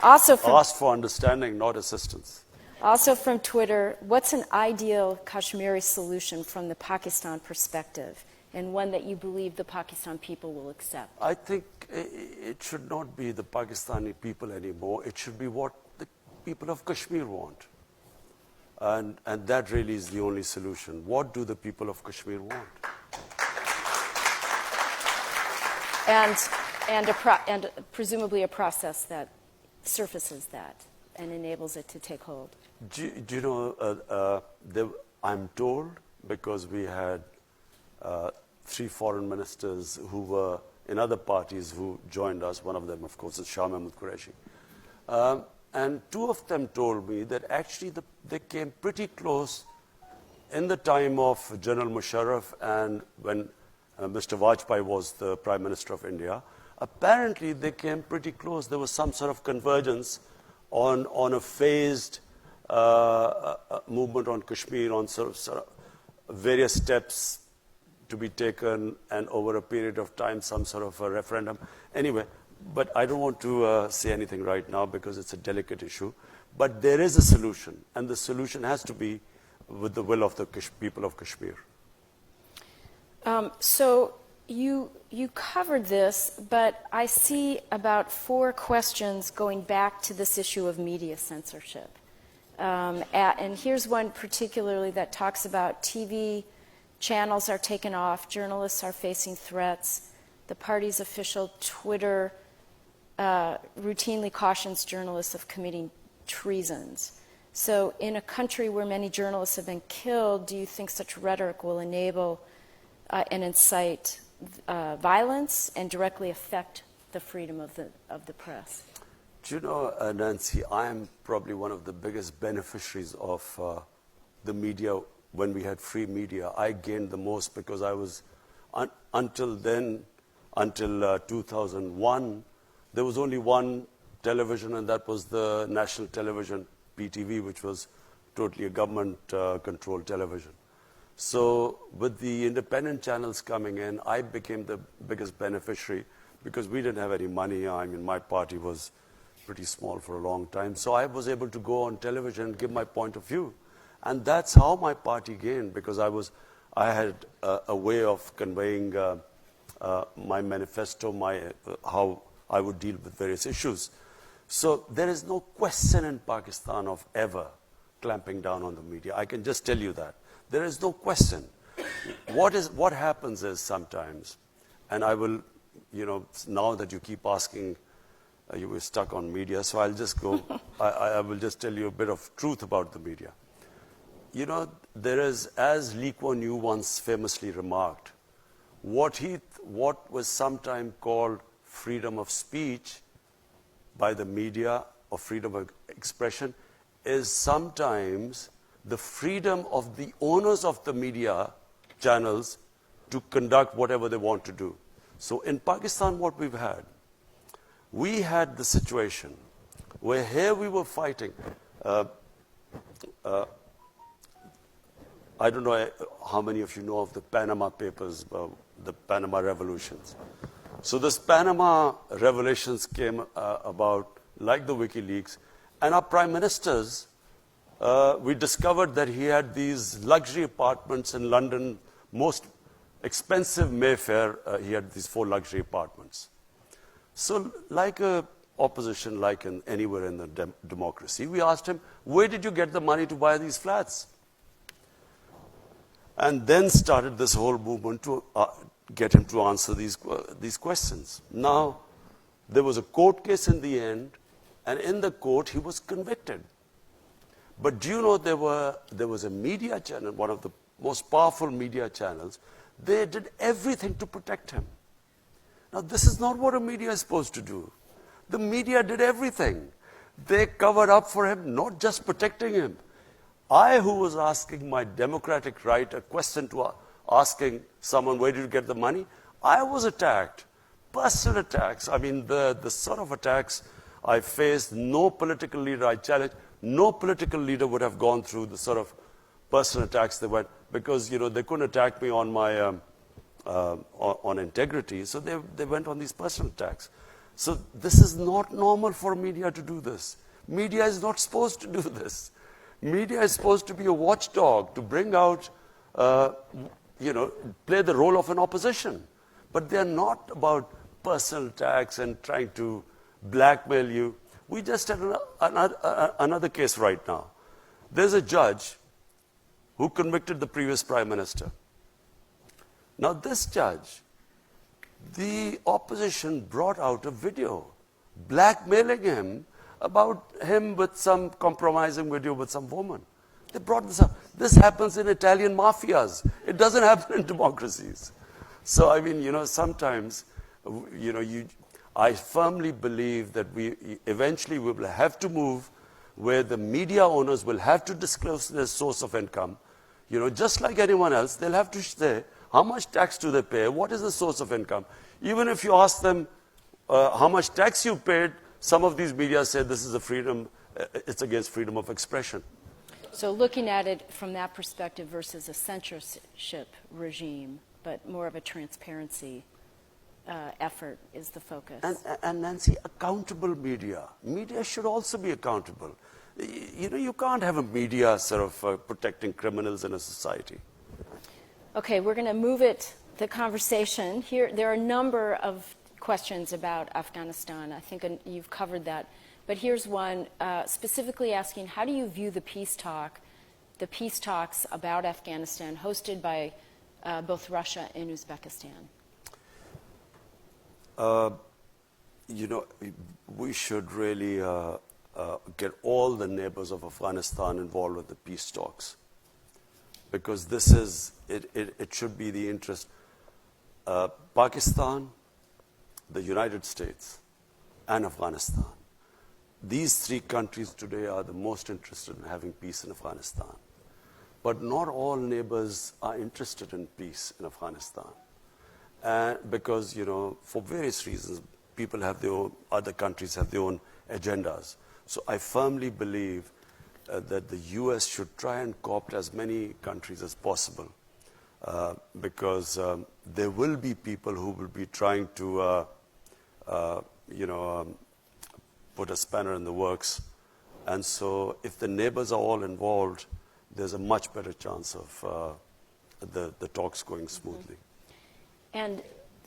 Also from,
asked for understanding, not assistance.
Also from Twitter, what's an ideal Kashmiri solution from the Pakistan perspective, and one that you believe the Pakistan people will accept?
I think it should not be the Pakistani people anymore. It should be what the people of Kashmir want. And that really is the only solution. What do the people of Kashmir want?
And presumably a process that surfaces that and enables it to take hold.
Do you know, I'm told, because we had 3 foreign ministers who were in other parties who joined us. One of them, of course, is Shah Mahmood Qureshi. And 2 of them told me that actually they came pretty close in the time of General Musharraf and when Mr. Vajpayee was the Prime Minister of India. Apparently, they came pretty close. There was some sort of convergence on a phased movement on Kashmir, on sort of various steps to be taken, and over a period of time, some sort of a referendum. Anyway, but I don't want to say anything right now because it's a delicate issue. But there is a solution, and the solution has to be with the will of the people of Kashmir.
So you covered this, but I see about 4 questions going back to this issue of media censorship. And here's one particularly that talks about TV channels are taken off, journalists are facing threats, the party's official Twitter routinely cautions journalists of committing treasons. So in a country where many journalists have been killed, do you think such rhetoric will enable and incite violence and directly affect the freedom of the press?
Do you know, Nancy, I am probably one of the biggest beneficiaries of the media. When we had free media, I gained the most because I was, until 2001, there was only one television, and that was the national television, PTV, which was totally a government-controlled television. So with the independent channels coming in, I became the biggest beneficiary because we didn't have any money. I mean, my party was pretty small for a long time. So I was able to go on television and give my point of view. And that's how my party gained, because I had a way of conveying my manifesto, how I would deal with various issues. So there is no question in Pakistan of ever clamping down on the media. I can just tell you that. There is no question. What happens is sometimes, and I will, now that you keep asking, you were stuck on media, so I'll just go, I will just tell you a bit of truth about the media. There is, as Lee Kuan Yew once famously remarked, what was sometimes called freedom of speech by the media or freedom of expression is sometimes the freedom of the owners of the media channels to conduct whatever they want to do. So in Pakistan, what we had the situation where here we were fighting. I don't know how many of you know of the Panama Papers, the Panama Revolutions. So this Panama revelations came about like the WikiLeaks, and our prime ministers, we discovered that he had these luxury apartments in London, most expensive Mayfair. He had these 4 luxury apartments. So like a opposition, like anywhere in the democracy, we asked him, where did you get the money to buy these flats? And then started this whole movement to get him to answer these questions. Now, there was a court case in the end, and in the court, he was convicted. But do you know there was a media channel, one of the most powerful media channels, they did everything to protect him. Now, this is not what a media is supposed to do. The media did everything. They covered up for him, not just protecting him. I, who was asking my democratic right a question to asking someone, where did you get the money? I was attacked. Personal attacks. I mean, the sort of attacks I faced, no political leader I challenged, no political leader would have gone through the sort of personal attacks they went, because, you know, they couldn't attack me on my, on integrity, so they went on these personal attacks. So this is not normal for media to do this. Media is not supposed to do this. Media is supposed to be a watchdog, to bring out, you know, play the role of an opposition. But they're not about personal attacks and trying to blackmail you. We just had another case right now. There's a judge who convicted the previous prime minister. Now this judge, the opposition brought out a video blackmailing him about him with some compromising video with some woman. They brought this up. This happens in Italian mafias. It doesn't happen in democracies. So, I mean, you know, sometimes, you know, I firmly believe that eventually we will have to move where the media owners will have to disclose their source of income. You know, just like anyone else, they'll have to say, how much tax do they pay? What is the source of income? Even if you ask them how much tax you paid, some of these media say this is a freedom, it's against freedom of expression.
So looking at it from that perspective versus a censorship regime, but more of a transparency effort is the focus.
And Nancy, accountable media. Media should also be accountable. You know, you can't have a media sort of protecting criminals in a society.
Okay, we're going to move the conversation. Here, there are a number of questions about Afghanistan. I think you've covered that. But here's one specifically asking, how do you view the peace talks about Afghanistan hosted by both Russia and Uzbekistan?
You know, we should really get all the neighbors of Afghanistan involved with the peace talks, because this is, it should be the interest. Pakistan, the United States, and Afghanistan. These 3 countries today are the most interested in having peace in Afghanistan. But not all neighbors are interested in peace in Afghanistan. Because, you know, for various reasons, people have their own, other countries have their own agendas. So I firmly believe that the U.S. should try and co-opt as many countries as possible, because there will be people who will be trying to, you know, put a spanner in the works. And so if the neighbors are all involved, there's a much better chance of the talks going smoothly.
And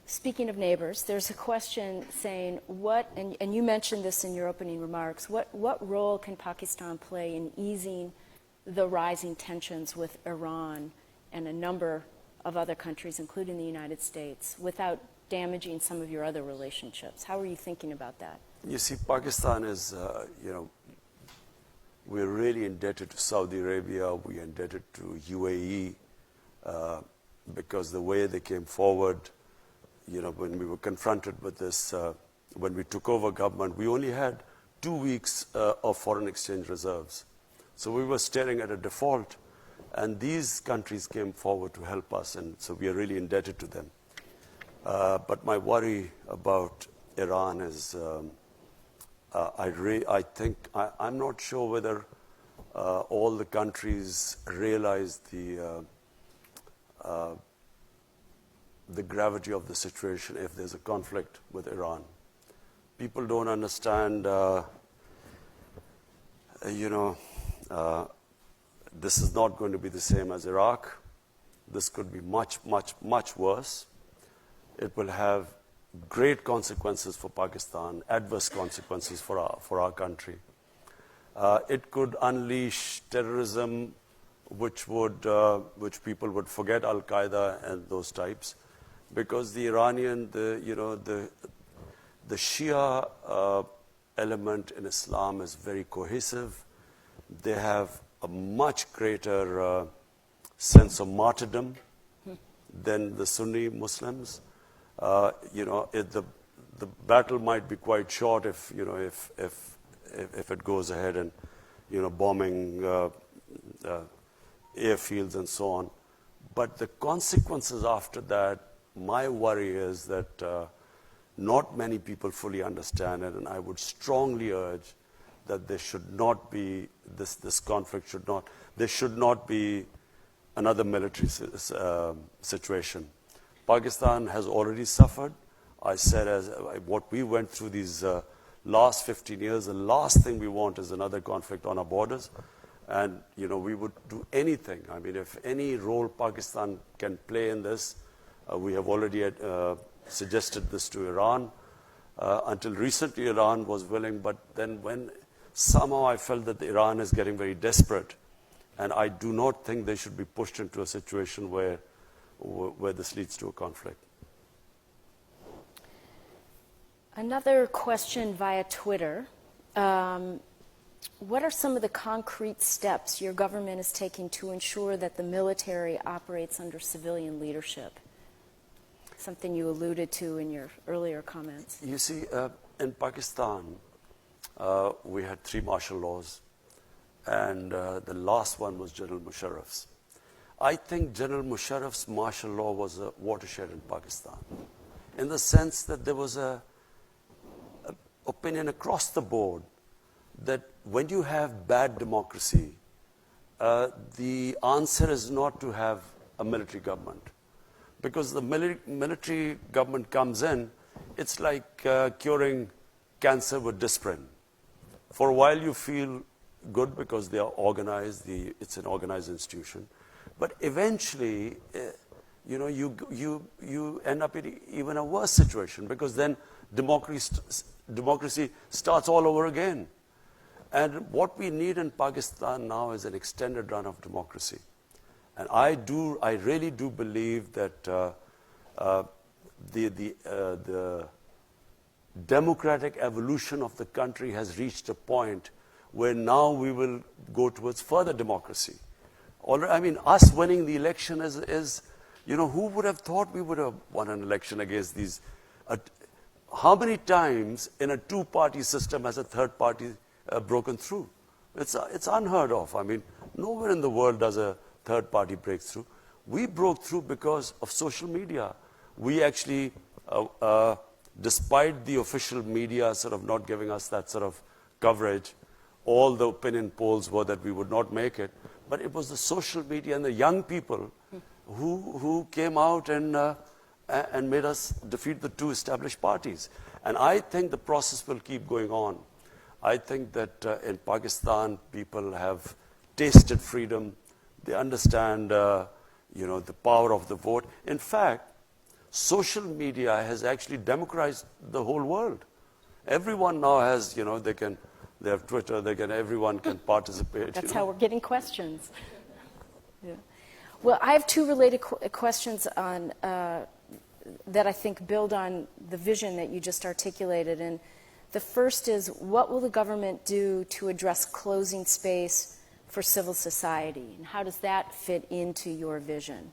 speaking of neighbors, there's a question saying, what, and you mentioned this in your opening remarks, what role can Pakistan play in easing the rising tensions with Iran and a number of other countries, including the United States, without damaging some of your other relationships? How are you thinking about that?
You see, Pakistan is, you know, we're really indebted to Saudi Arabia, we're indebted to UAE, because the way they came forward, you know, when we were confronted with this, when we took over government, we only had 2 weeks of foreign exchange reserves. So we were staring at a default, and these countries came forward to help us, and so we are really indebted to them. But my worry about Iran is, I think, I'm not sure whether all the countries realize the gravity of the situation if there's a conflict with Iran. People don't understand, you know, this is not going to be the same as Iraq. this could be much, much, much worse. It will have great consequences for Pakistan, adverse consequences for our country. It could unleash terrorism, which people would forget Al Qaeda and those types, because the Iranian, the Shia element in Islam is very cohesive. They have a much greater sense of martyrdom than the Sunni Muslims. The battle might be quite short if it goes ahead and bombing airfields and so on. But the consequences after that, my worry is that not many people fully understand it, and I would strongly urge that there should not be this conflict there should not be another military situation. Pakistan has already suffered. I said, as what we went through these last 15 years, the last thing we want is another conflict on our borders. And, we would do anything. I mean, if any role Pakistan can play in this, we have already suggested this to Iran. Until recently, Iran was willing, but then when somehow I felt that Iran is getting very desperate, and I do not think they should be pushed into a situation where this leads to a conflict.
Another question via Twitter. What are some of the concrete steps your government is taking to ensure that the military operates under civilian leadership? Something you alluded to in your earlier comments.
You see, in Pakistan, we had 3 martial laws, and the last one was General Musharraf's. I think General Musharraf's martial law was a watershed in Pakistan, in the sense that there was a opinion across the board that when you have bad democracy, the answer is not to have a military government. Because the military government comes in, it's like curing cancer with Disprin. For a while you feel good because they are organized, it's an organized institution. But eventually, you end up in even a worse situation, because then democracy starts all over again. And what we need in Pakistan now is an extended run of democracy. And I really do believe that the democratic evolution of the country has reached a point where now we will go towards further democracy. I mean, us winning the election is who would have thought we would have won an election against these? How many times in a 2-party system has a third party broken through? It's unheard of. I mean, nowhere in the world does a third party break through. We broke through because of social media. We actually, despite the official media sort of not giving us that sort of coverage, all the opinion polls were that we would not make it. But it was the social media and the young people who came out and made us defeat the 2 established parties. And I think the process will keep going on. I think that in Pakistan, people have tasted freedom. They understand, the power of the vote. In fact, social media has actually democratized the whole world. Everyone now has, they have Twitter. Everyone can participate.
That's how we're getting questions. Yeah. Well, I have 2 related questions on that I think build on the vision that you just articulated. And the first is, what will the government do to address closing space for civil society? And how does that fit into your vision?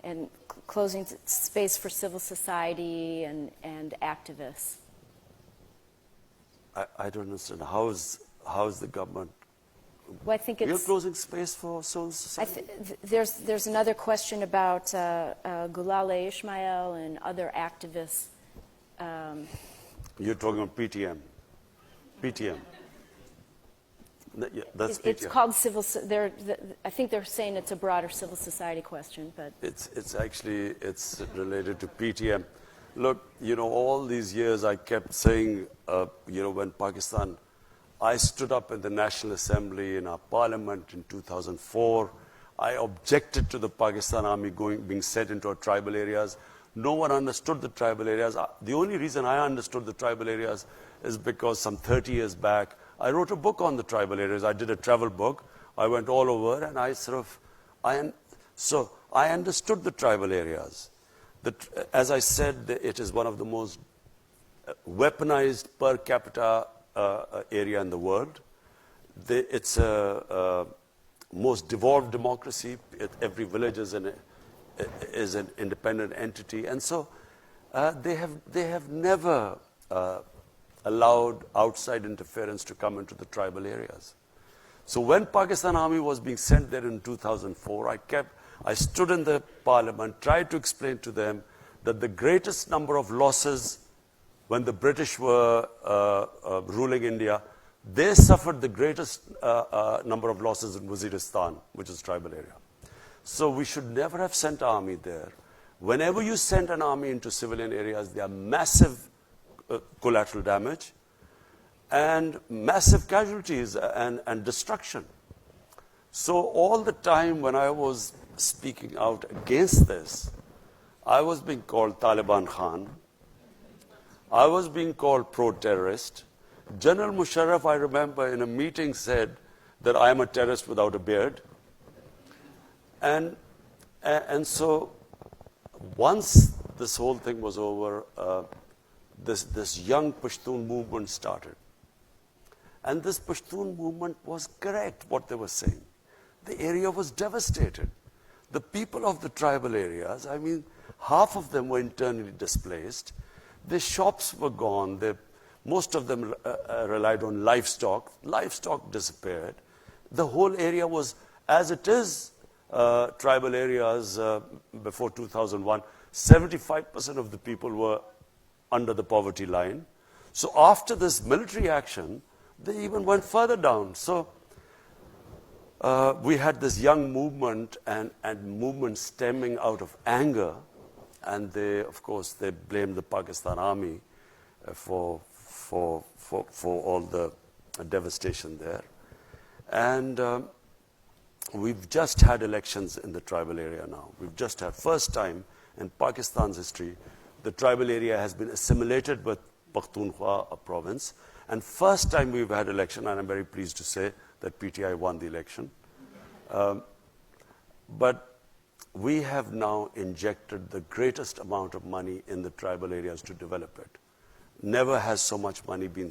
And closing space for civil society and activists.
I don't understand. How is the government?
Well, I think
You're closing space for civil society?
There's another question about Gulale Ismail and other activists.
You're talking about PTM. PTM. Yeah, that's PTM.
It's called civil. I think they're saying it's a broader civil society question, but
it's actually related to PTM. Look, all these years I kept saying, when Pakistan, I stood up in the National Assembly in our parliament in 2004. I objected to the Pakistan army being sent into our tribal areas. No one understood the tribal areas. The only reason I understood the tribal areas is because some 30 years back, I wrote a book on the tribal areas. I did a travel book. I went all over, and so I understood the tribal areas. As I said, it is one of the most weaponized per capita area in the world. It's a most devolved democracy. Every village is an independent entity, and so they have never allowed outside interference to come into the tribal areas. So when Pakistan Army was being sent there in 2004, I stood in the parliament, tried to explain to them that the greatest number of losses when the British were ruling India, they suffered the greatest number of losses in Waziristan, which is tribal area. So we should never have sent army there. Whenever you send an army into civilian areas, there are massive collateral damage and massive casualties and destruction. So all the time when I was speaking out against this, I was being called Taliban Khan. I was being called pro-terrorist. General Musharraf, I remember, in a meeting said that I am a terrorist without a beard. And so once this whole thing was over, this young Pashtun movement started. And this Pashtun movement was correct, what they were saying. The area was devastated. The people of the tribal areas, I mean, half of them were internally displaced. Their shops were gone. Most of them relied on livestock. Livestock disappeared. The whole area was, as it is, tribal areas before 2001, 75% of the people were under the poverty line. So after this military action, they even went further down. So we had this young movement and movement stemming out of anger. And they, of course, they blamed the Pakistan army for all the devastation there. And we've just had elections in the tribal area now. We've just had, first time in Pakistan's history, the tribal area has been assimilated with Pakhtunkhwa province. And first time we've had election, and I'm very pleased to say that PTI won the election. But we have now injected the greatest amount of money in the tribal areas to develop it. Never has so much money been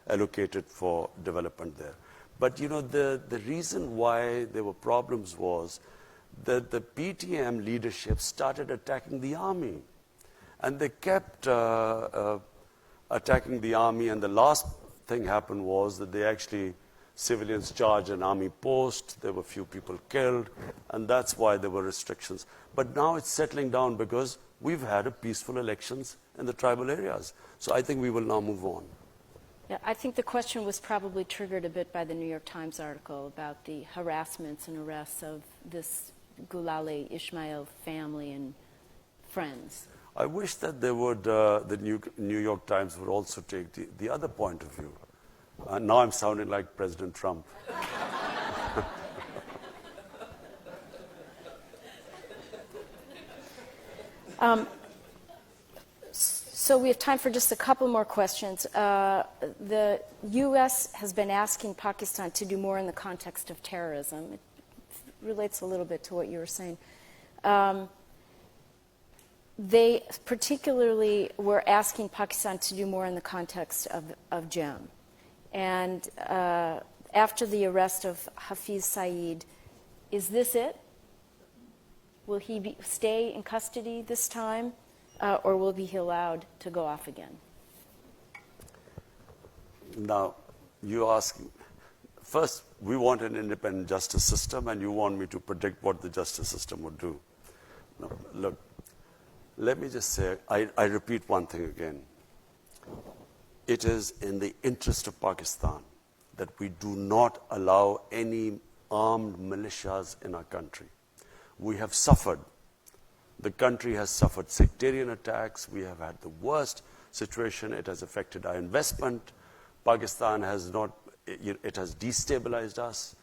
allocated for development there. But you know, the reason why there were problems was that the PTM leadership started attacking the army. And they kept attacking the army, and the last thing happened was that they actually, civilians charged an army post, there were few people killed, and that's why there were restrictions. But now it's settling down because we've had a peaceful elections in the tribal areas. So I think we will now move on.
Yeah, I think the question was probably triggered a bit by the New York Times article about the harassments and arrests of this Gulale Ismail family and friends.
I wish that they would, the New York Times would also take the other point of view. Now I'm sounding like President Trump.
So we have time for just a couple more questions. The U.S. has been asking Pakistan to do more in the context of terrorism. It relates a little bit to what you were saying. They particularly were asking Pakistan to do more in the context of JEM. And after the arrest of Hafiz Saeed, is this it? Will he stay in custody this time, or will he be allowed to go off again?
Now, you ask, first, we want an independent justice system, and you want me to predict what the justice system would do. No, look, let me just say, I repeat one thing again. It is in the interest of Pakistan that we do not allow any armed militias in our country. We have suffered. The country has suffered sectarian attacks. We have had the worst situation. It has affected our investment. Pakistan has not, it has destabilized us.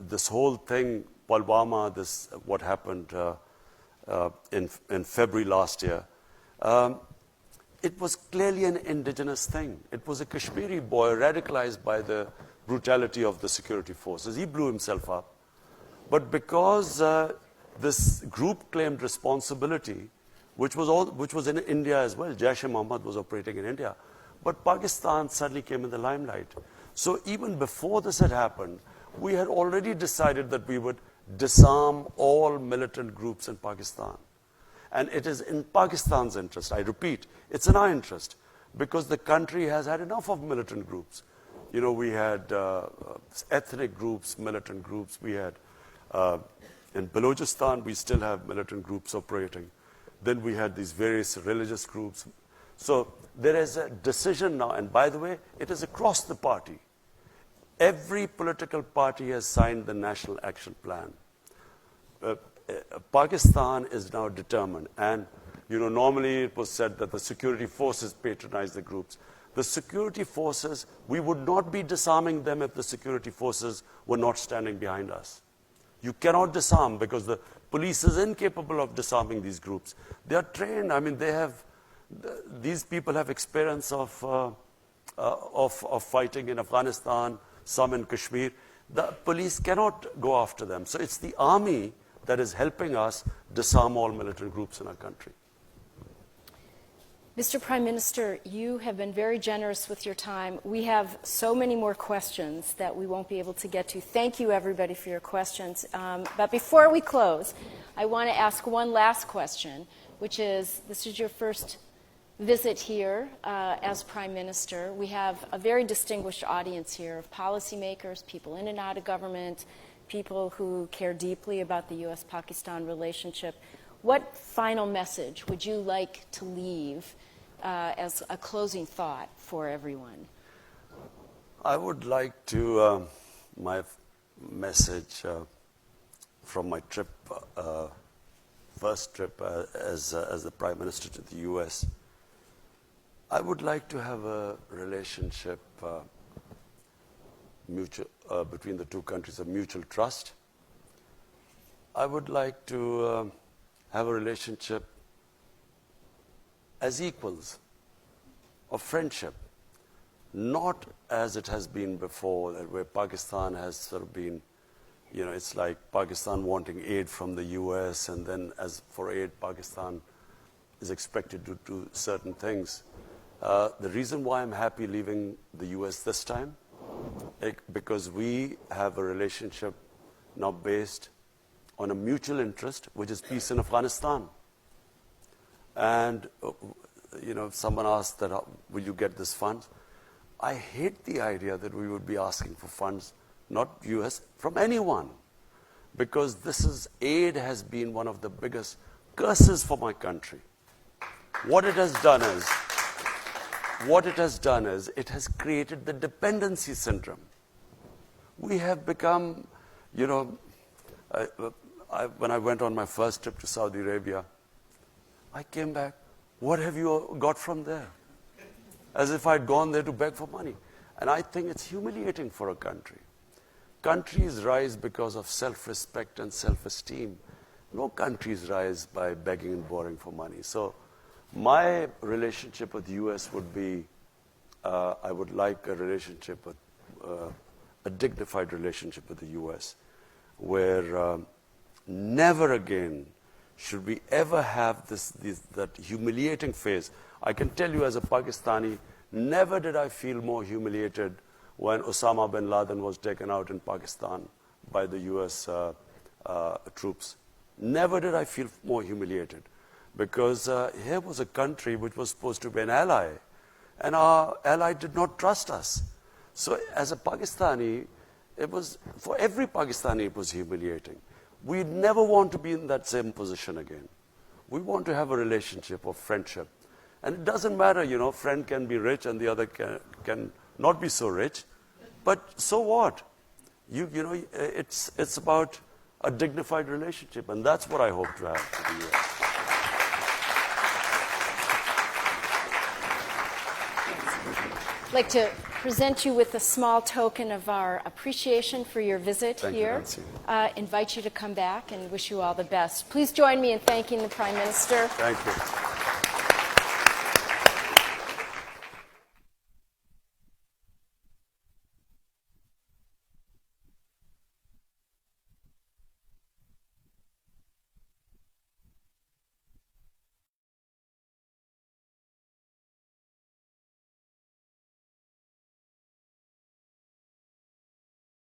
This whole thing, Pulwama, what happened in February last year, it was clearly an indigenous thing. It was a Kashmiri boy radicalized by the brutality of the security forces. He blew himself up. But because this group claimed responsibility, which was in India as well, Jaish-e-Mohammed was operating in India, but Pakistan suddenly came in the limelight. So even before this had happened, we had already decided that we would disarm all militant groups in Pakistan. And it is in Pakistan's interest, I repeat, it's in our interest, because the country has had enough of militant groups. You know, we had ethnic groups, militant groups. We had, in Balochistan, we still have militant groups operating. Then we had these various religious groups. So there is a decision now, and by the way, it is across the party. Every political party has signed the National Action Plan. Pakistan is now determined, and you know, normally it was said that the security forces patronize the groups. The security forces, we would not be disarming them if the security forces were not standing behind us. You cannot disarm because the police is incapable of disarming these groups. They are trained. I mean, these people have experience of fighting in Afghanistan, some in Kashmir. The police cannot go after them. So it's the army that is helping us disarm all militant groups in our country.
Mr. Prime Minister, you have been very generous with your time. We have so many more questions that we won't be able to get to. Thank you, everybody, for your questions. But before we close, I want to ask one last question, which is, this is your first visit here as Prime Minister. We have a very distinguished audience here of policymakers, people in and out of government, people who care deeply about the U.S.-Pakistan relationship. What final message would you like to leave as a closing thought for everyone?
I would like to, my message from my trip, first trip as the Prime Minister to the U.S., I would like to have a relationship between the two countries of mutual trust. I would like to have a relationship as equals of friendship, not as it has been before, where Pakistan has sort of been, you know, it's like Pakistan wanting aid from the US, and then as for aid, Pakistan is expected to do certain things. The reason why I'm happy leaving the US this time, because we have a relationship now based on a mutual interest, which is peace in Afghanistan. And, you know, someone asked that, will you get this funds? I hate the idea that we would be asking for funds, not US, from anyone. Because aid has been one of the biggest curses for my country. What it has done is, it has created the dependency syndrome. We have become, you know, when I went on my first trip to Saudi Arabia, I came back, what have you got from there? As if I'd gone there to beg for money. And I think it's humiliating for a country. Countries rise because of self-respect and self-esteem. No countries rise by begging and borrowing for money. So my relationship with the US would be, I would like a relationship with, a dignified relationship with the US, where never again should we ever have that humiliating phase. I can tell you as a Pakistani, never did I feel more humiliated when Osama bin Laden was taken out in Pakistan by the US troops. Never did I feel more humiliated, because here was a country which was supposed to be an ally, and our ally did not trust us. So as a Pakistani, for every Pakistani it was humiliating. We never want to be in that same position again. We want to have a relationship of friendship. And it doesn't matter, you know, friend can be rich and the other can not be so rich. But so what? You know, it's about a dignified relationship, and that's what I hope to have with the US.
I'd like to present you with a small token of our appreciation for your visit
Thank you,
here.
Nancy.
Invite you to come back and wish you all the best. Please join me in thanking the Prime Minister.
Thank you.